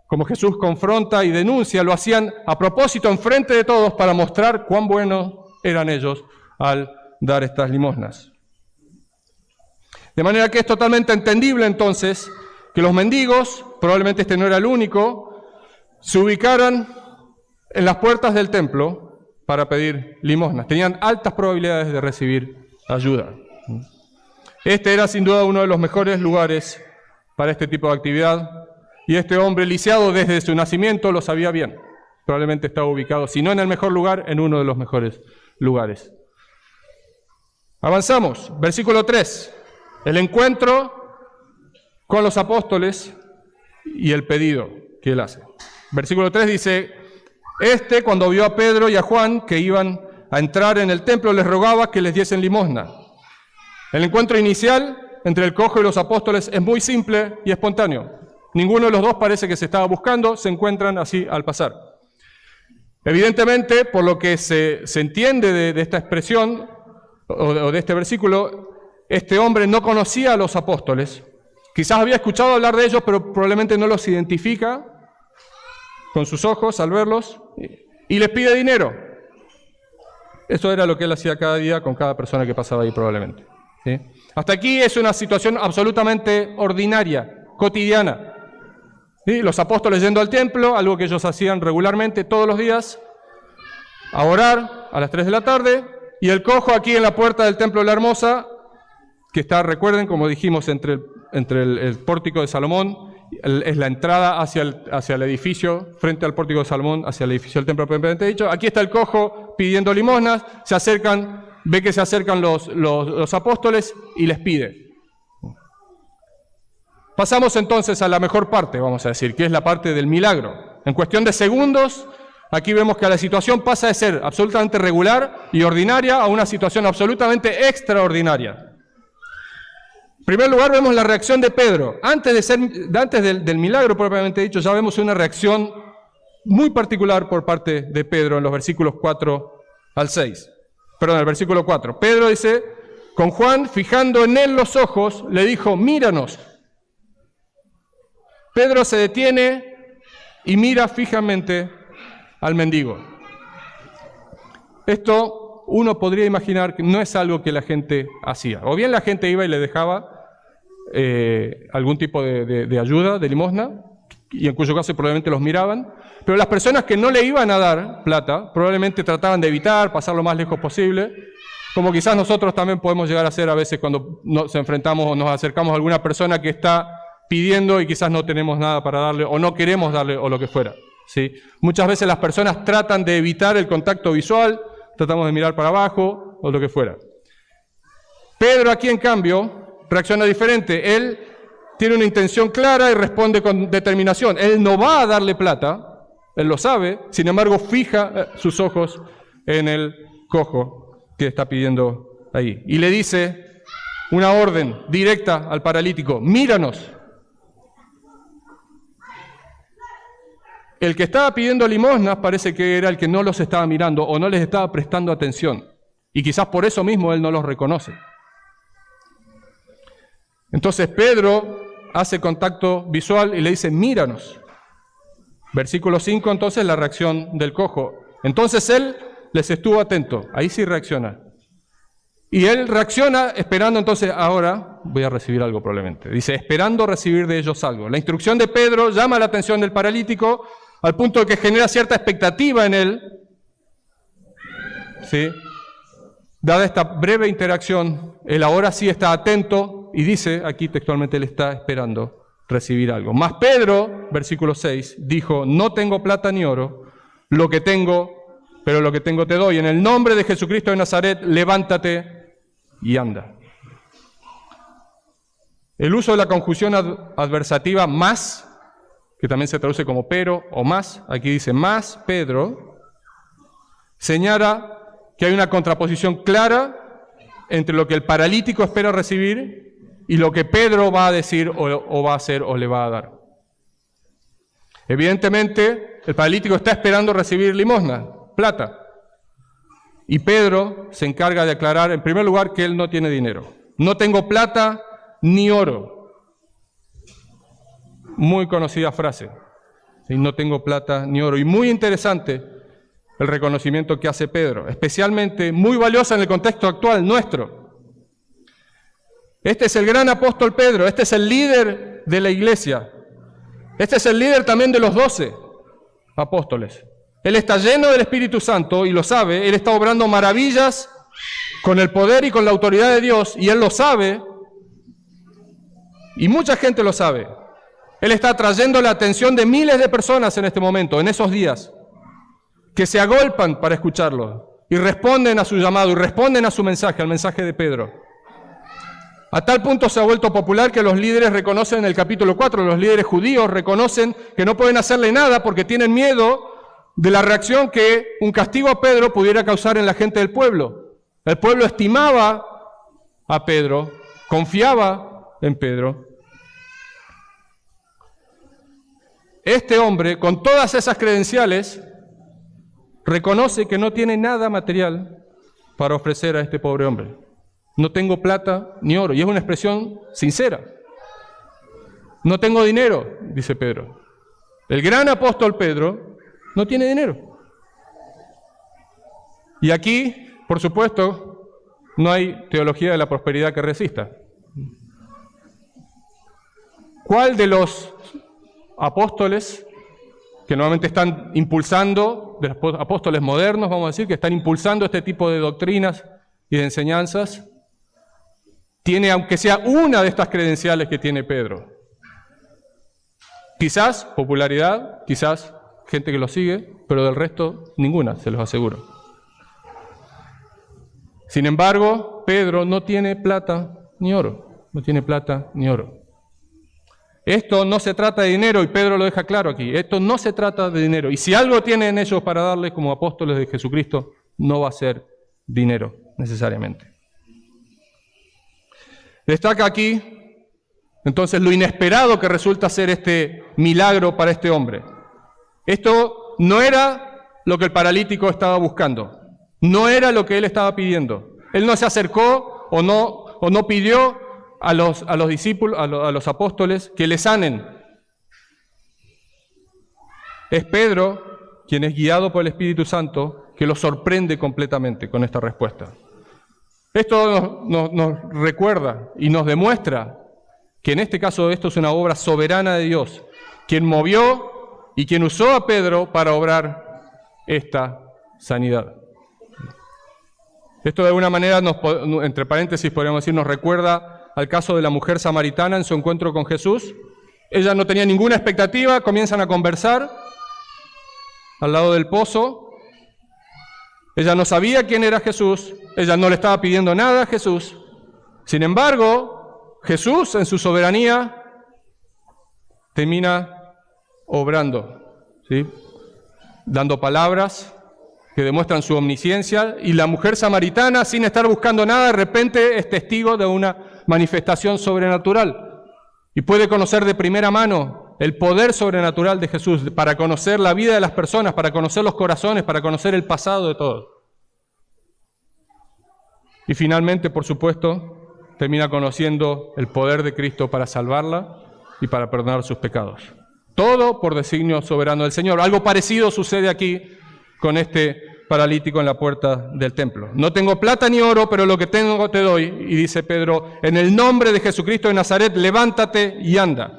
A: como Jesús confronta y denuncia, lo hacían a propósito enfrente de todos para mostrar cuán buenos eran ellos al dar estas limosnas. De manera que es totalmente entendible entonces que los mendigos, probablemente este no era el único, se ubicaran en las puertas del templo para pedir limosnas. Tenían altas probabilidades de recibir ayuda. Este era sin duda uno de los mejores lugares para este tipo de actividad, y este hombre, lisiado desde su nacimiento, lo sabía bien. Probablemente estaba ubicado, si no en el mejor lugar, en uno de los mejores lugares. Avanzamos, versículo 3. El encuentro con los apóstoles y el pedido que él hace. Versículo 3 dice: cuando vio a Pedro y a Juan que iban a entrar en el templo, les rogaba que les diesen limosna. El encuentro inicial entre el cojo y los apóstoles es muy simple y espontáneo. Ninguno de los dos parece que se estaba buscando, se encuentran así al pasar. Evidentemente, por lo que se entiende de esta expresión o de este versículo, este hombre no conocía a los apóstoles. Quizás había escuchado hablar de ellos, pero probablemente no los identifica con sus ojos al verlos, y les pide dinero. Eso era lo que él hacía cada día con cada persona que pasaba ahí probablemente. ¿Sí? Hasta aquí es una situación absolutamente ordinaria, cotidiana. ¿Sí? Los apóstoles yendo al templo, algo que ellos hacían regularmente todos los días, a orar a las 3 de la tarde, y el cojo aquí en la puerta del templo de la Hermosa, que está, recuerden, como dijimos, entre el pórtico de Salomón, es la entrada hacia el edificio, frente al pórtico de Salomón, hacia el edificio del templo propiamente dicho. Aquí está el cojo pidiendo limosnas, ve que se acercan los apóstoles y les pide. Pasamos entonces a la mejor parte, vamos a decir, que es la parte del milagro. En cuestión de segundos, aquí vemos que la situación pasa de ser absolutamente regular y ordinaria a una situación absolutamente extraordinaria. En primer lugar, vemos la reacción de Pedro. Antes del milagro propiamente dicho, ya vemos una reacción muy particular por parte de Pedro en los versículos 4 al 6. Perdón, el versículo 4. Pedro dice: con Juan, fijando en él los ojos, le dijo: míranos. Pedro se detiene y mira fijamente al mendigo. Esto uno podría imaginar que no es algo que la gente hacía. O bien la gente iba y le dejaba algún tipo de ayuda, de limosna, y en cuyo caso probablemente los miraban, pero las personas que no le iban a dar plata probablemente trataban de evitar, pasar lo más lejos posible, como quizás nosotros también podemos llegar a hacer a veces cuando nos enfrentamos o nos acercamos a alguna persona que está pidiendo y quizás no tenemos nada para darle o no queremos darle o lo que fuera. ¿Sí? Muchas veces las personas tratan de evitar el contacto visual, tratamos de mirar para abajo o lo que fuera. Pedro aquí en cambio reacciona diferente. Él tiene una intención clara y responde con determinación. Él no va a darle plata, él lo sabe, sin embargo fija sus ojos en el cojo que está pidiendo ahí. Y le dice una orden directa al paralítico: míranos. El que estaba pidiendo limosnas parece que era el que no los estaba mirando o no les estaba prestando atención. Y quizás por eso mismo él no los reconoce. Entonces Pedro hace contacto visual y le dice: míranos. Versículo 5, entonces la reacción del cojo. Entonces él les estuvo atento. Ahí sí reacciona. Y él reacciona esperando entonces, ahora voy a recibir algo probablemente. Dice, esperando recibir de ellos algo. La instrucción de Pedro llama la atención del paralítico al punto de que genera cierta expectativa en él. ¿Sí? Dada esta breve interacción, él ahora sí está atento y dice, aquí textualmente él está esperando recibir algo. Mas Pedro, versículo 6, dijo, no tengo plata ni oro, lo que tengo, pero lo que tengo te doy. En el nombre de Jesucristo de Nazaret, levántate y anda. El uso de la conjunción adversativa más, que también se traduce como pero o más, aquí dice más Pedro, señala que hay una contraposición clara entre lo que el paralítico espera recibir y lo que Pedro va a decir o va a hacer o le va a dar. Evidentemente, el paralítico está esperando recibir limosna, plata. Y Pedro se encarga de aclarar, en primer lugar, que él no tiene dinero. No tengo plata ni oro. Muy conocida frase. ¿Sí? No tengo plata ni oro. Y muy interesante el reconocimiento que hace Pedro, especialmente muy valiosa en el contexto actual nuestro. Este es el gran apóstol Pedro, este es el líder de la iglesia. Este es el líder también de los 12 apóstoles. Él está lleno del Espíritu Santo y lo sabe. Él está obrando maravillas con el poder y con la autoridad de Dios y él lo sabe. Y mucha gente lo sabe. Él está atrayendo la atención de miles de personas en este momento, en esos días, que se agolpan para escucharlo y responden a su llamado y responden a su mensaje, al mensaje de Pedro. A tal punto se ha vuelto popular que los líderes reconocen en el capítulo 4, los líderes judíos reconocen que no pueden hacerle nada porque tienen miedo de la reacción que un castigo a Pedro pudiera causar en la gente del pueblo. El pueblo estimaba a Pedro, confiaba en Pedro. Este hombre, con todas esas credenciales, reconoce que no tiene nada material para ofrecer a este pobre hombre. No tengo plata ni oro. Y es una expresión sincera. No tengo dinero, dice Pedro. El gran apóstol Pedro no tiene dinero. Y aquí, por supuesto, no hay teología de la prosperidad que resista. ¿Cuál de los apóstoles que normalmente están impulsando, de los apóstoles modernos, vamos a decir, que están impulsando este tipo de doctrinas y de enseñanzas, tiene aunque sea una de estas credenciales que tiene Pedro? Quizás popularidad, quizás gente que lo sigue, pero del resto ninguna, se los aseguro. Sin embargo, Pedro no tiene plata ni oro, no tiene plata ni oro. Esto no se trata de dinero, y Pedro lo deja claro aquí, esto no se trata de dinero. Y si algo tienen ellos para darles como apóstoles de Jesucristo, no va a ser dinero necesariamente. Destaca aquí, entonces, lo inesperado que resulta ser este milagro para este hombre. Esto no era lo que el paralítico estaba buscando, no era lo que él estaba pidiendo. Él no se acercó o no pidió a los discípulos, a los apóstoles, que le sanen. Es Pedro quien es guiado por el Espíritu Santo que lo sorprende completamente con esta respuesta. Esto nos recuerda y nos demuestra que en este caso esto es una obra soberana de Dios, quien movió y quien usó a Pedro para obrar esta sanidad. Esto de alguna manera, entre paréntesis podríamos decir, nos recuerda al caso de la mujer samaritana en su encuentro con Jesús. Ella no tenía ninguna expectativa, comienzan a conversar al lado del pozo. Ella no sabía quién era Jesús, ella no le estaba pidiendo nada a Jesús. Sin embargo, Jesús en su soberanía termina obrando, ¿sí? Dando palabras que demuestran su omnisciencia, y la mujer samaritana, sin estar buscando nada, de repente es testigo de una manifestación sobrenatural y puede conocer de primera mano el poder sobrenatural de Jesús para conocer la vida de las personas, para conocer los corazones, para conocer el pasado de todos. Y finalmente, por supuesto, termina conociendo el poder de Cristo para salvarla y para perdonar sus pecados. Todo por designio soberano del Señor. Algo parecido sucede aquí con este paralítico en la puerta del templo. No tengo plata ni oro, pero lo que tengo te doy. Y dice Pedro, en el nombre de Jesucristo de Nazaret, levántate y anda.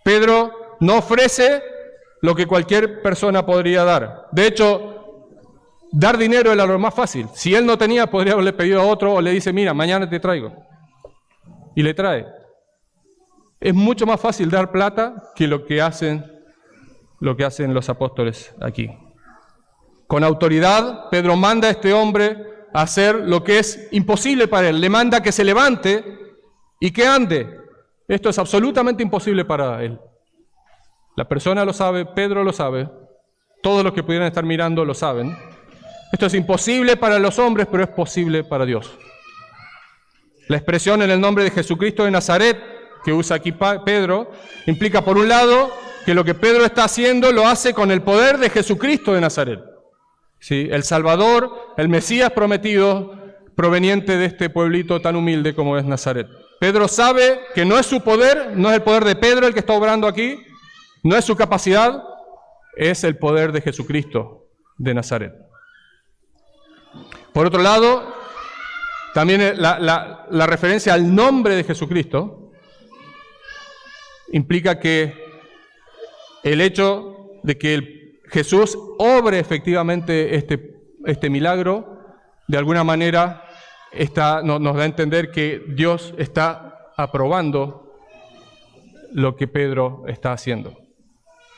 A: Pedro no ofrece lo que cualquier persona podría dar. De hecho, Dar dinero era lo más fácil. Si él no tenía, podría haberle pedido a otro o le dice, mira, mañana te traigo. Y le trae. Es mucho más fácil dar plata que lo que hacen los apóstoles aquí. Con autoridad, Pedro manda a este hombre a hacer lo que es imposible para él. Le manda que se levante y que ande. Esto es absolutamente imposible para él. La persona lo sabe, Pedro lo sabe, todos los que pudieran estar mirando lo saben. Esto es imposible para los hombres, pero es posible para Dios. La expresión en el nombre de Jesucristo de Nazaret, que usa aquí Pedro, implica por un lado que lo que Pedro está haciendo lo hace con el poder de Jesucristo de Nazaret. ¿Sí? El Salvador, el Mesías prometido, proveniente de este pueblito tan humilde como es Nazaret. Pedro sabe que no es su poder, no es el poder de Pedro el que está obrando aquí, no es su capacidad, es el poder de Jesucristo de Nazaret. Por otro lado, también la referencia al nombre de Jesucristo implica que el hecho de que Jesús obre efectivamente este milagro, de alguna manera nos da a entender que Dios está aprobando lo que Pedro está haciendo.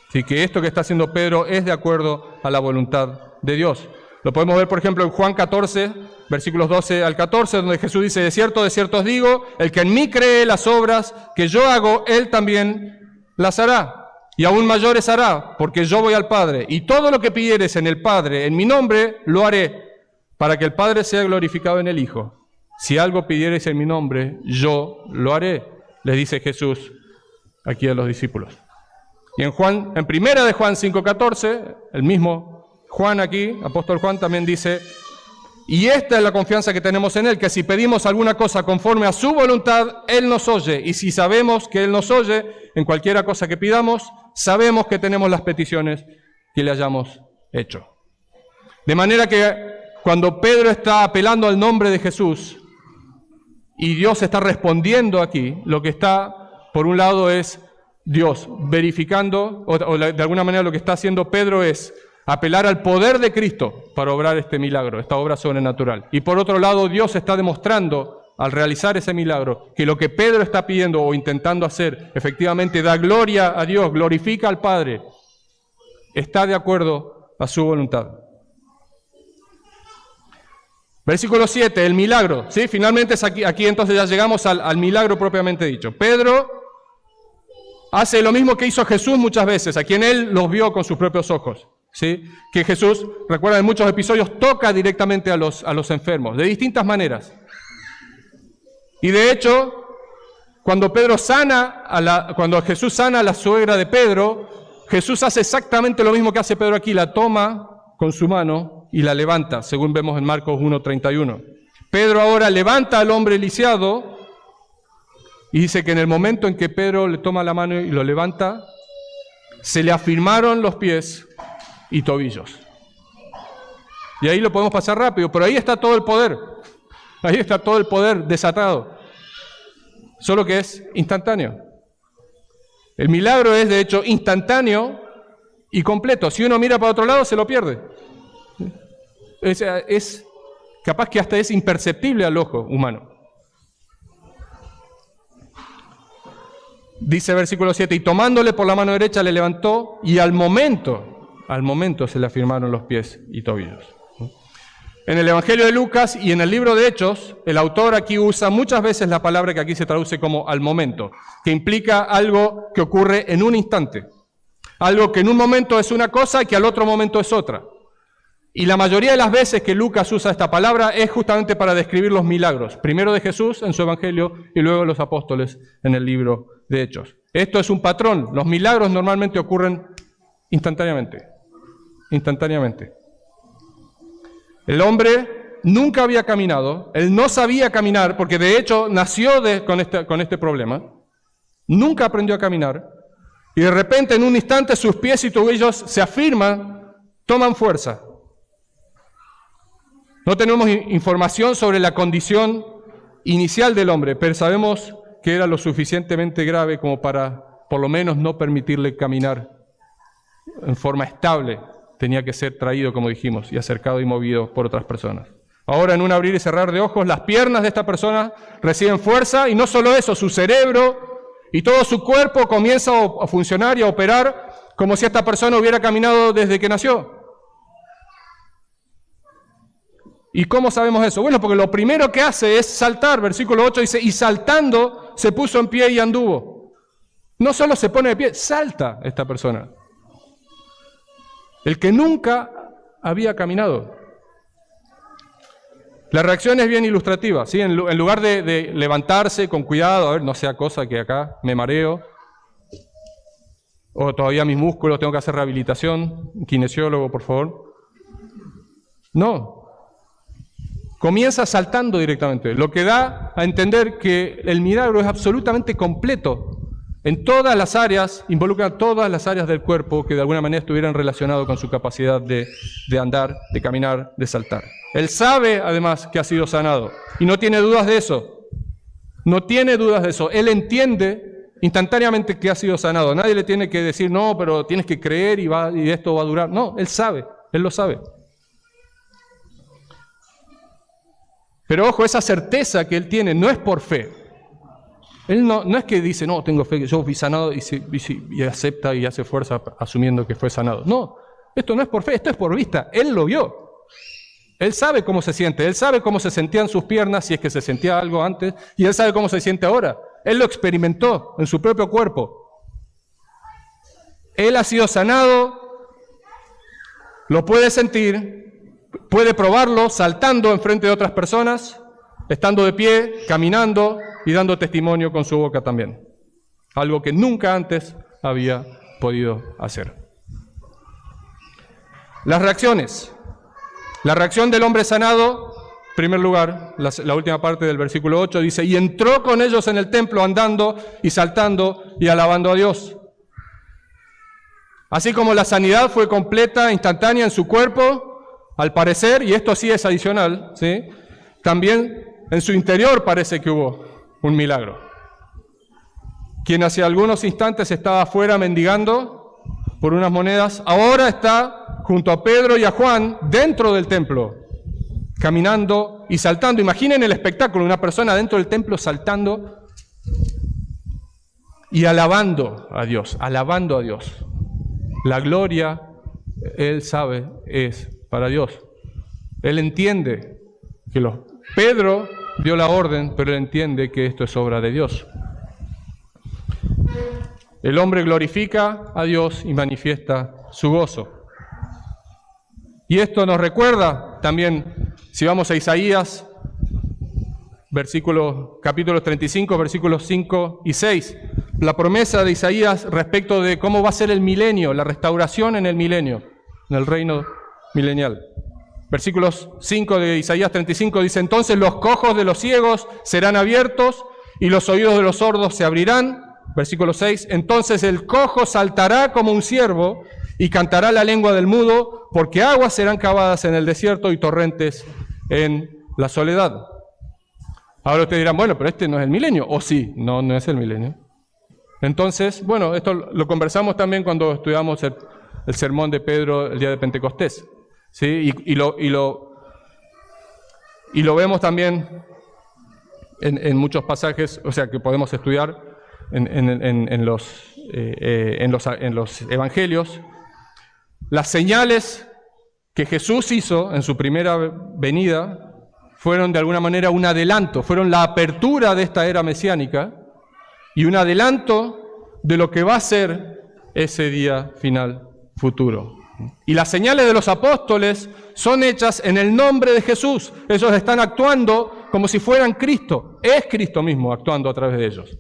A: Así que esto que está haciendo Pedro es de acuerdo a la voluntad de Dios. Lo podemos ver, por ejemplo, en Juan 14, versículos 12 al 14, donde Jesús dice, de cierto os digo, el que en mí cree las obras que yo hago, él también las hará. Y aún mayores hará, porque yo voy al Padre. Y todo lo que pidieres en el Padre, en mi nombre, lo haré, para que el Padre sea glorificado en el Hijo. Si algo pidieres en mi nombre, yo lo haré, les dice Jesús aquí a los discípulos. Y en primera de Juan 5:14, el mismo Juan aquí, apóstol Juan, también dice, y esta es la confianza que tenemos en Él, que si pedimos alguna cosa conforme a su voluntad, Él nos oye. Y si sabemos que Él nos oye, en cualquiera cosa que pidamos, sabemos que tenemos las peticiones que le hayamos hecho. De manera que cuando Pedro está apelando al nombre de Jesús, y Dios está respondiendo aquí, lo que está, por un lado, es Dios verificando, o de alguna manera lo que está haciendo Pedro es apelar al poder de Cristo para obrar este milagro, esta obra sobrenatural. Y por otro lado, Dios está demostrando, al realizar ese milagro, que lo que Pedro está pidiendo o intentando hacer, efectivamente da gloria a Dios, glorifica al Padre, está de acuerdo a su voluntad. Versículo 7, el milagro. ¿Sí? Finalmente es aquí entonces ya llegamos al milagro propiamente dicho. Pedro hace lo mismo que hizo Jesús muchas veces, a quien él los vio con sus propios ojos. ¿Sí? Que Jesús, recuerdan en muchos episodios, toca directamente a los enfermos, de distintas maneras. Y de hecho, cuando Jesús sana a la suegra de Pedro, Jesús hace exactamente lo mismo que hace Pedro aquí, la toma con su mano y la levanta, según vemos en Marcos 1:31. Pedro ahora levanta al hombre lisiado y dice que en el momento en que Pedro le toma la mano y lo levanta, se le afirmaron los pies y tobillos. Y ahí lo podemos pasar rápido, pero ahí está todo el poder. Ahí está todo el poder desatado. Solo que es instantáneo. El milagro es, de hecho, instantáneo y completo. Si uno mira para otro lado, se lo pierde. Es capaz que hasta es imperceptible al ojo humano. Dice versículo 7, y tomándole por la mano derecha le levantó y al momento se le afirmaron los pies y tobillos. En el Evangelio de Lucas y en el libro de Hechos, el autor aquí usa muchas veces la palabra que aquí se traduce como al momento, que implica algo que ocurre en un instante. Algo que en un momento es una cosa y que al otro momento es otra. Y la mayoría de las veces que Lucas usa esta palabra es justamente para describir los milagros, primero de Jesús en su Evangelio y luego de los apóstoles en el libro de Hechos. Esto es un patrón, los milagros normalmente ocurren instantáneamente. El hombre nunca había caminado, él no sabía caminar, porque de hecho nació con este problema, nunca aprendió a caminar, y de repente en un instante sus pies y tobillos se afirman, toman fuerza. No tenemos información sobre la condición inicial del hombre, pero sabemos que era lo suficientemente grave como para, por lo menos, no permitirle caminar en forma estable tenía que ser traído, como dijimos, y acercado y movido por otras personas. Ahora, en un abrir y cerrar de ojos, las piernas de esta persona reciben fuerza, y no solo eso, su cerebro y todo su cuerpo comienza a funcionar y a operar como si esta persona hubiera caminado desde que nació. ¿Y cómo sabemos eso? Bueno, porque lo primero que hace es saltar. Versículo 8 dice, y saltando se puso en pie y anduvo. No solo se pone de pie, salta esta persona. El que nunca había caminado. La reacción es bien ilustrativa, ¿sí? En lugar de levantarse con cuidado, a ver, no sea cosa que acá me mareo, o todavía mis músculos, tengo que hacer rehabilitación, kinesiólogo, por favor. No. Comienza saltando directamente, lo que da a entender que el milagro es absolutamente completo. En todas las áreas, involucra todas las áreas del cuerpo que de alguna manera estuvieran relacionadas con su capacidad de andar, de caminar, de saltar. Él sabe, además, que ha sido sanado y no tiene dudas de eso. No tiene dudas de eso. Él entiende instantáneamente que ha sido sanado. Nadie le tiene que decir, no, pero tienes que creer y esto va a durar. No, él sabe, él lo sabe. Pero ojo, esa certeza que él tiene no es por fe. Él no es que dice, no, tengo fe, yo fui sanado y acepta y hace fuerza asumiendo que fue sanado. No, esto no es por fe, esto es por vista. Él lo vio. Él sabe cómo se siente, él sabe cómo se sentían sus piernas, si es que se sentía algo antes, y él sabe cómo se siente ahora. Él lo experimentó en su propio cuerpo. Él ha sido sanado, lo puede sentir, puede probarlo saltando enfrente de otras personas, estando de pie, caminando y dando testimonio con su boca también. Algo que nunca antes había podido hacer. Las reacciones. La reacción del hombre sanado, en primer lugar, la última parte del versículo 8 dice, y entró con ellos en el templo andando y saltando y alabando a Dios. Así como la sanidad fue completa, instantánea en su cuerpo, al parecer, y esto sí es adicional, ¿sí? También en su interior parece que hubo un milagro. Quien hace algunos instantes estaba afuera mendigando por unas monedas, ahora está junto a Pedro y a Juan dentro del templo, caminando y saltando. Imaginen el espectáculo, una persona dentro del templo saltando y alabando a Dios, alabando a Dios. La gloria, él sabe, es para Dios. Él entiende que Pedro dio la orden, pero él entiende que esto es obra de Dios. El hombre glorifica a Dios y manifiesta su gozo. Y esto nos recuerda también, si vamos a Isaías, capítulo 35, versículos 5 y 6, la promesa de Isaías respecto de cómo va a ser el milenio, la restauración en el milenio, en el reino milenial. Versículos 5 de Isaías 35 dice, entonces los cojos de los ciegos serán abiertos y los oídos de los sordos se abrirán. Versículo 6, entonces el cojo saltará como un ciervo y cantará la lengua del mudo, porque aguas serán cavadas en el desierto y torrentes en la soledad. Ahora ustedes dirán, bueno, pero este no es el milenio. ¿O sí? No, no es el milenio. Entonces, bueno, esto lo conversamos también cuando estudiamos el sermón de Pedro el día de Pentecostés. ¿Sí? Y lo vemos también en muchos pasajes, o sea, que podemos estudiar en los evangelios. Las señales que Jesús hizo en su primera venida fueron de alguna manera un adelanto, fueron la apertura de esta era mesiánica y un adelanto de lo que va a ser ese día final futuro. Y las señales de los apóstoles son hechas en el nombre de Jesús. Ellos están actuando como si fueran Cristo. Es Cristo mismo actuando a través de ellos.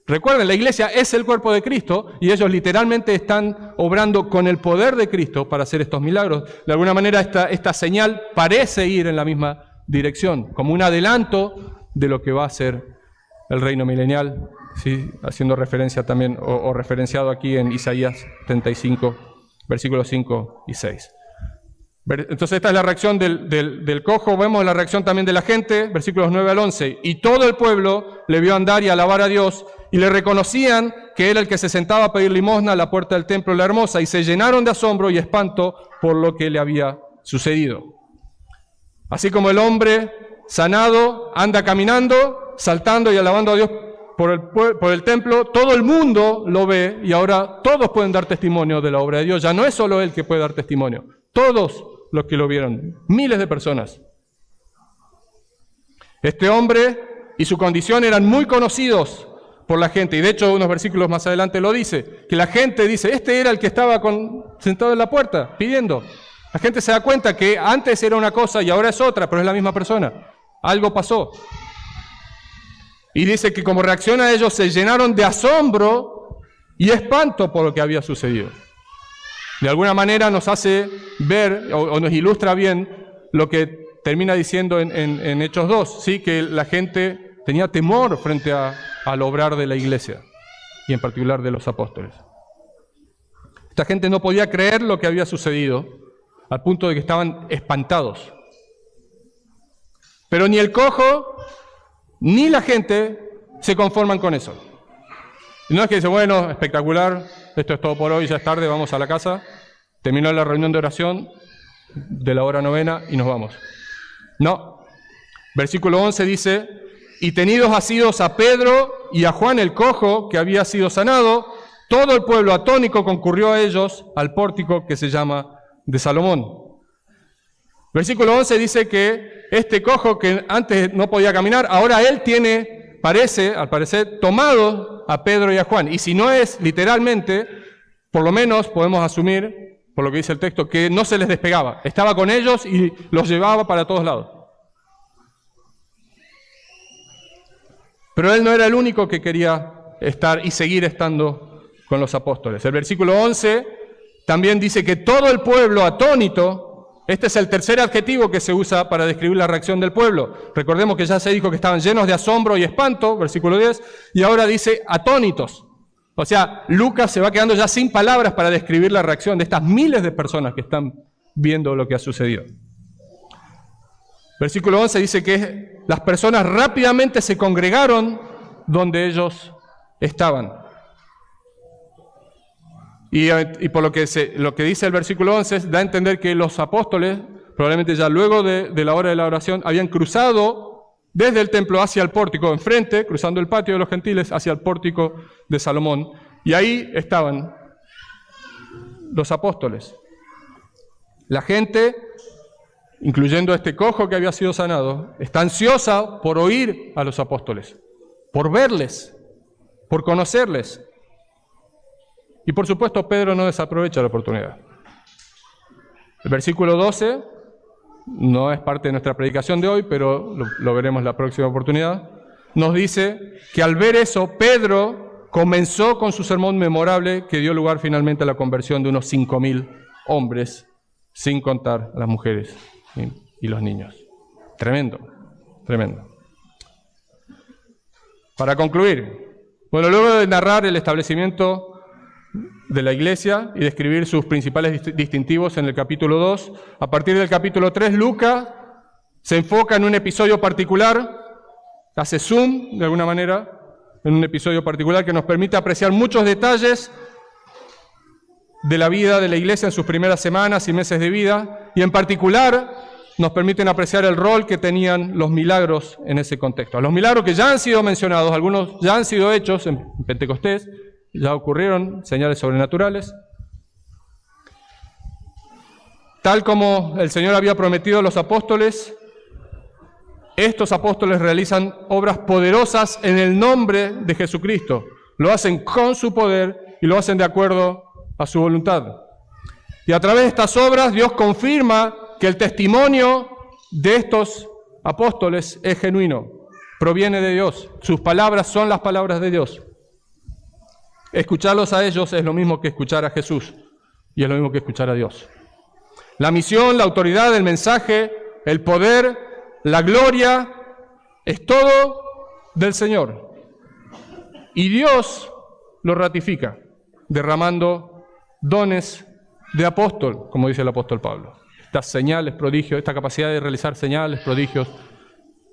A: Recuerden, la iglesia es el cuerpo de Cristo y ellos literalmente están obrando con el poder de Cristo para hacer estos milagros. De alguna manera esta señal parece ir en la misma dirección, como un adelanto de lo que va a ser el reino milenial, ¿sí? Haciendo referencia también, o referenciado aquí en Isaías 35, versículos 5 y 6. Entonces esta es la reacción del cojo. Vemos la reacción también de la gente, versículos 9 al 11. Y todo el pueblo le vio andar y alabar a Dios, y le reconocían que era el que se sentaba a pedir limosna a la puerta del templo La Hermosa, y se llenaron de asombro y espanto por lo que le había sucedido. Así como el hombre sanado anda caminando, saltando y alabando a Dios por el templo, todo el mundo lo ve, y ahora todos pueden dar testimonio de la obra de Dios. Ya no es solo él que puede dar testimonio, todos los que lo vieron, miles de personas. Este hombre y su condición eran muy conocidos por la gente, y de hecho unos versículos más adelante lo dice, que la gente dice, este era el que estaba sentado en la puerta pidiendo. La gente se da cuenta que antes era una cosa y ahora es otra, pero es la misma persona. Algo pasó. Y dice que como reacción a ellos se llenaron de asombro y espanto por lo que había sucedido. De alguna manera nos hace ver o nos ilustra bien lo que termina diciendo en Hechos 2, ¿sí? Que la gente tenía temor frente al obrar de la iglesia y en particular de los apóstoles. Esta gente no podía creer lo que había sucedido al punto de que estaban espantados. Pero ni el cojo ni la gente se conforman con eso. No es que dice, bueno, espectacular, esto es todo por hoy, ya es tarde, vamos a la casa, terminó la reunión de oración de la hora novena y nos vamos. No. Versículo 11 dice, y tenidos asidos a Pedro y a Juan el cojo, que había sido sanado, todo el pueblo atónico concurrió a ellos al pórtico que se llama de Salomón. Versículo 11 dice que este cojo que antes no podía caminar, ahora él tiene, al parecer, tomado a Pedro y a Juan. Y si no es literalmente, por lo menos podemos asumir, por lo que dice el texto, que no se les despegaba. Estaba con ellos y los llevaba para todos lados. Pero él no era el único que quería estar y seguir estando con los apóstoles. El versículo 11 también dice que todo el pueblo atónito. Este es el tercer adjetivo que se usa para describir la reacción del pueblo. Recordemos que ya se dijo que estaban llenos de asombro y espanto, versículo 10, y ahora dice atónitos. O sea, Lucas se va quedando ya sin palabras para describir la reacción de estas miles de personas que están viendo lo que ha sucedido. Versículo 11 dice que las personas rápidamente se congregaron donde ellos estaban. Y por lo que dice el versículo 11, da a entender que los apóstoles, probablemente ya luego de la hora de la oración, habían cruzado desde el templo hacia el pórtico, enfrente, cruzando el patio de los gentiles, hacia el pórtico de Salomón. Y ahí estaban los apóstoles. La gente, incluyendo a este cojo que había sido sanado, está ansiosa por oír a los apóstoles, por verles, por conocerles. Y por supuesto, Pedro no desaprovecha la oportunidad. El versículo 12 no es parte de nuestra predicación de hoy, pero lo veremos la próxima oportunidad. Nos dice que al ver eso, Pedro comenzó con su sermón memorable que dio lugar finalmente a la conversión de unos 5,000 hombres, sin contar a las mujeres y los niños. Tremendo, tremendo. Para concluir, bueno, luego de narrar el establecimiento de la iglesia y describir sus principales distintivos en el capítulo 2. A partir del capítulo 3, Lucas se enfoca en un episodio particular, hace zoom de alguna manera, en un episodio particular que nos permite apreciar muchos detalles de la vida de la iglesia en sus primeras semanas y meses de vida, y en particular nos permiten apreciar el rol que tenían los milagros en ese contexto. Los milagros que ya han sido mencionados, algunos ya han sido hechos en Pentecostés, ya ocurrieron señales sobrenaturales. Tal como el Señor había prometido a los apóstoles, estos apóstoles realizan obras poderosas en el nombre de Jesucristo. Lo hacen con su poder y lo hacen de acuerdo a su voluntad. Y a través de estas obras Dios confirma que el testimonio de estos apóstoles es genuino, proviene de Dios. Sus palabras son las palabras de Dios. Escucharlos a ellos es lo mismo que escuchar a Jesús y es lo mismo que escuchar a Dios. La misión, la autoridad, el mensaje, el poder, la gloria, es todo del Señor. Y Dios lo ratifica, derramando dones de apóstol, como dice el apóstol Pablo. estas señales, prodigios, esta capacidad de realizar señales, prodigios,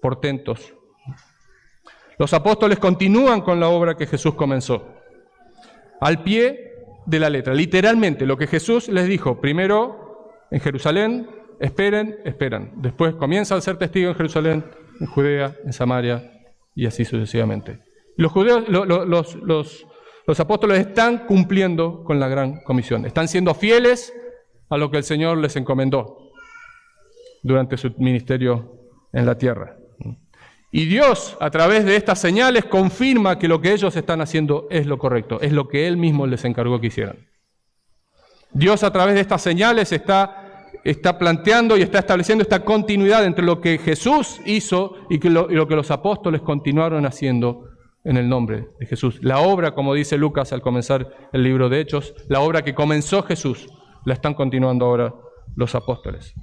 A: portentos. Los apóstoles continúan con la obra que Jesús comenzó, al pie de la letra. Literalmente, lo que Jesús les dijo, primero en Jerusalén, esperan. Después comienzan a ser testigos en Jerusalén, en Judea, en Samaria, y así sucesivamente. Los apóstoles están cumpliendo con la gran comisión, están siendo fieles a lo que el Señor les encomendó durante su ministerio en la tierra. Y Dios, a través de estas señales, confirma que lo que ellos están haciendo es lo correcto, es lo que Él mismo les encargó que hicieran. Dios, a través de estas señales, está planteando y está estableciendo esta continuidad entre lo que Jesús hizo y lo que los apóstoles continuaron haciendo en el nombre de Jesús. La obra, como dice Lucas al comenzar el libro de Hechos, la obra que comenzó Jesús, la están continuando ahora los apóstoles.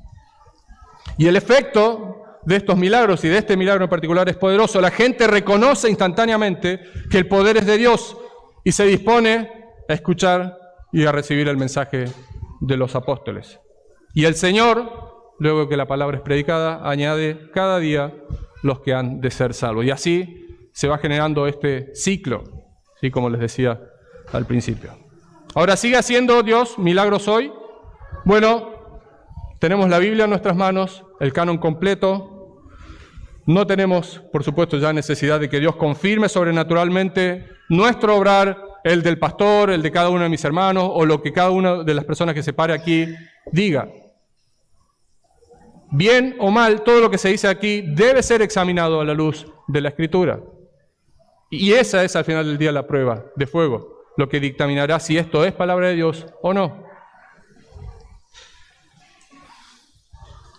A: Y el efecto de estos milagros y de este milagro en particular es poderoso. La gente reconoce instantáneamente que el poder es de Dios y se dispone a escuchar y a recibir el mensaje de los apóstoles. Y el Señor, luego que la palabra es predicada, añade cada día los que han de ser salvos. Y así se va generando este ciclo, ¿sí? Como les decía al principio. Ahora, ¿sigue haciendo Dios milagros hoy? Bueno, tenemos la Biblia en nuestras manos, el canon completo. No tenemos, por supuesto, ya necesidad de que Dios confirme sobrenaturalmente nuestro obrar, el del pastor, el de cada uno de mis hermanos, o lo que cada una de las personas que se pare aquí diga. Bien o mal, todo lo que se dice aquí debe ser examinado a la luz de la Escritura. Y esa es al final del día la prueba de fuego, lo que dictaminará si esto es palabra de Dios o no.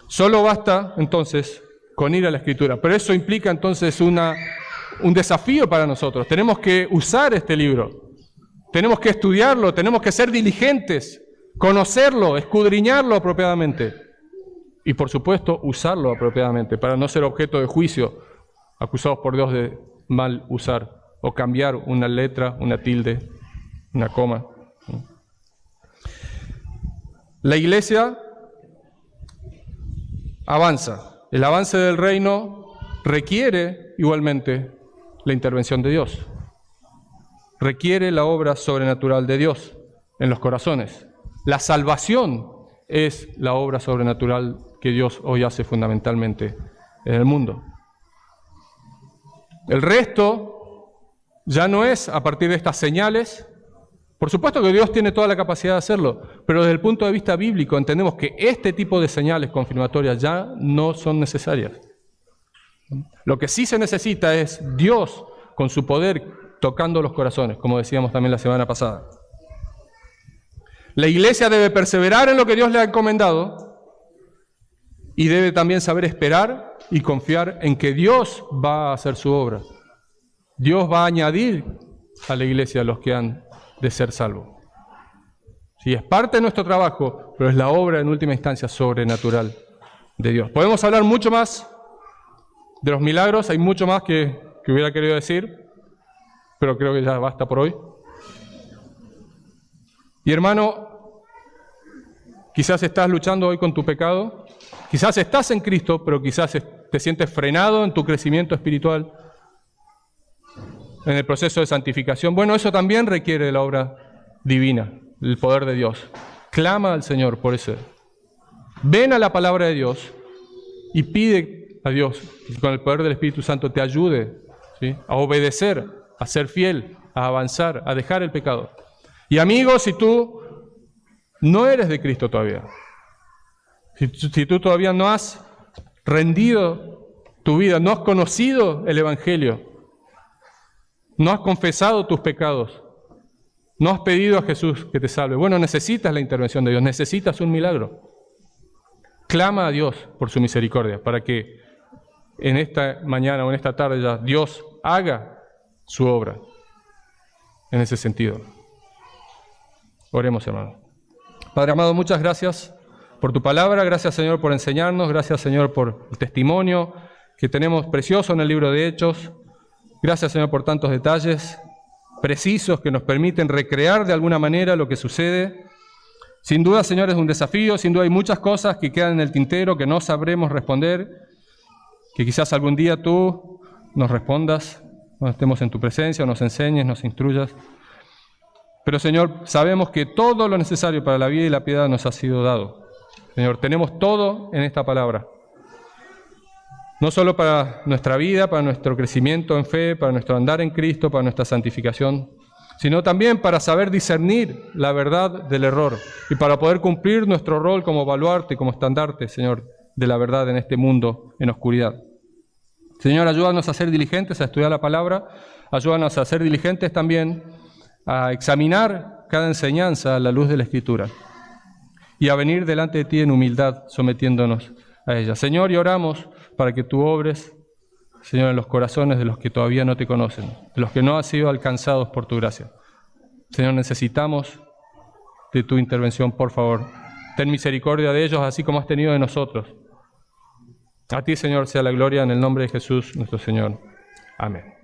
A: Solo basta entonces con ir a la Escritura, pero eso implica entonces un desafío para nosotros. Tenemos que usar este libro, tenemos que estudiarlo, tenemos que ser diligentes, conocerlo, escudriñarlo apropiadamente y por supuesto usarlo apropiadamente para no ser objeto de juicio, acusados por Dios de mal usar o cambiar una letra, una tilde, una coma. La iglesia avanza. El avance del reino requiere igualmente la intervención de Dios. Requiere la obra sobrenatural de Dios en los corazones. La salvación es la obra sobrenatural que Dios hoy hace fundamentalmente en el mundo. El resto ya no es a partir de estas señales. Por supuesto que Dios tiene toda la capacidad de hacerlo, pero desde el punto de vista bíblico entendemos que este tipo de señales confirmatorias ya no son necesarias. Lo que sí se necesita es Dios con su poder tocando los corazones, como decíamos también la semana pasada. La iglesia debe perseverar en lo que Dios le ha encomendado y debe también saber esperar y confiar en que Dios va a hacer su obra. Dios va a añadir a la iglesia a los que han de ser salvos. Sí, es parte de nuestro trabajo, pero es la obra en última instancia sobrenatural de Dios. Podemos hablar mucho más de los milagros, hay mucho más que hubiera querido decir, pero creo que ya basta por hoy. Y hermano, quizás estás luchando hoy con tu pecado, quizás estás en Cristo, pero quizás te sientes frenado en tu crecimiento espiritual, en el proceso de santificación. Bueno, eso también requiere de la obra divina, el poder de Dios. Clama al Señor por eso. Ven a la palabra de Dios y pide a Dios que con el poder del Espíritu Santo te ayude, ¿sí?, a obedecer, a ser fiel, a avanzar, a dejar el pecado. Y amigo, si tú no eres de Cristo todavía, si tú todavía no has rendido tu vida, no has conocido el Evangelio, no has confesado tus pecados, no has pedido a Jesús que te salve, bueno, necesitas la intervención de Dios, necesitas un milagro. Clama a Dios por su misericordia, para que en esta mañana o en esta tarde ya Dios haga su obra en ese sentido. Oremos, hermano. Padre amado, muchas gracias por tu palabra, gracias Señor por enseñarnos, gracias Señor por el testimonio que tenemos precioso en el libro de Hechos. Gracias, Señor, por tantos detalles precisos que nos permiten recrear de alguna manera lo que sucede. Sin duda, Señor, es un desafío, sin duda hay muchas cosas que quedan en el tintero, que no sabremos responder, que quizás algún día tú nos respondas, cuando estemos en tu presencia, o nos enseñes, nos instruyas. Pero, Señor, sabemos que todo lo necesario para la vida y la piedad nos ha sido dado. Señor, tenemos todo en esta palabra. No solo para nuestra vida, para nuestro crecimiento en fe, para nuestro andar en Cristo, para nuestra santificación, sino también para saber discernir la verdad del error y para poder cumplir nuestro rol como baluarte, como estandarte, Señor, de la verdad en este mundo en oscuridad. Señor, ayúdanos a ser diligentes, a estudiar la palabra, ayúdanos a ser diligentes también a examinar cada enseñanza a la luz de la Escritura y a venir delante de ti en humildad, sometiéndonos a ella. Señor, y oramos para que tú obres, Señor, en los corazones de los que todavía no te conocen, de los que no han sido alcanzados por tu gracia. Señor, necesitamos de tu intervención, por favor. Ten misericordia de ellos, así como has tenido de nosotros. A ti, Señor, sea la gloria en el nombre de Jesús, nuestro Señor. Amén.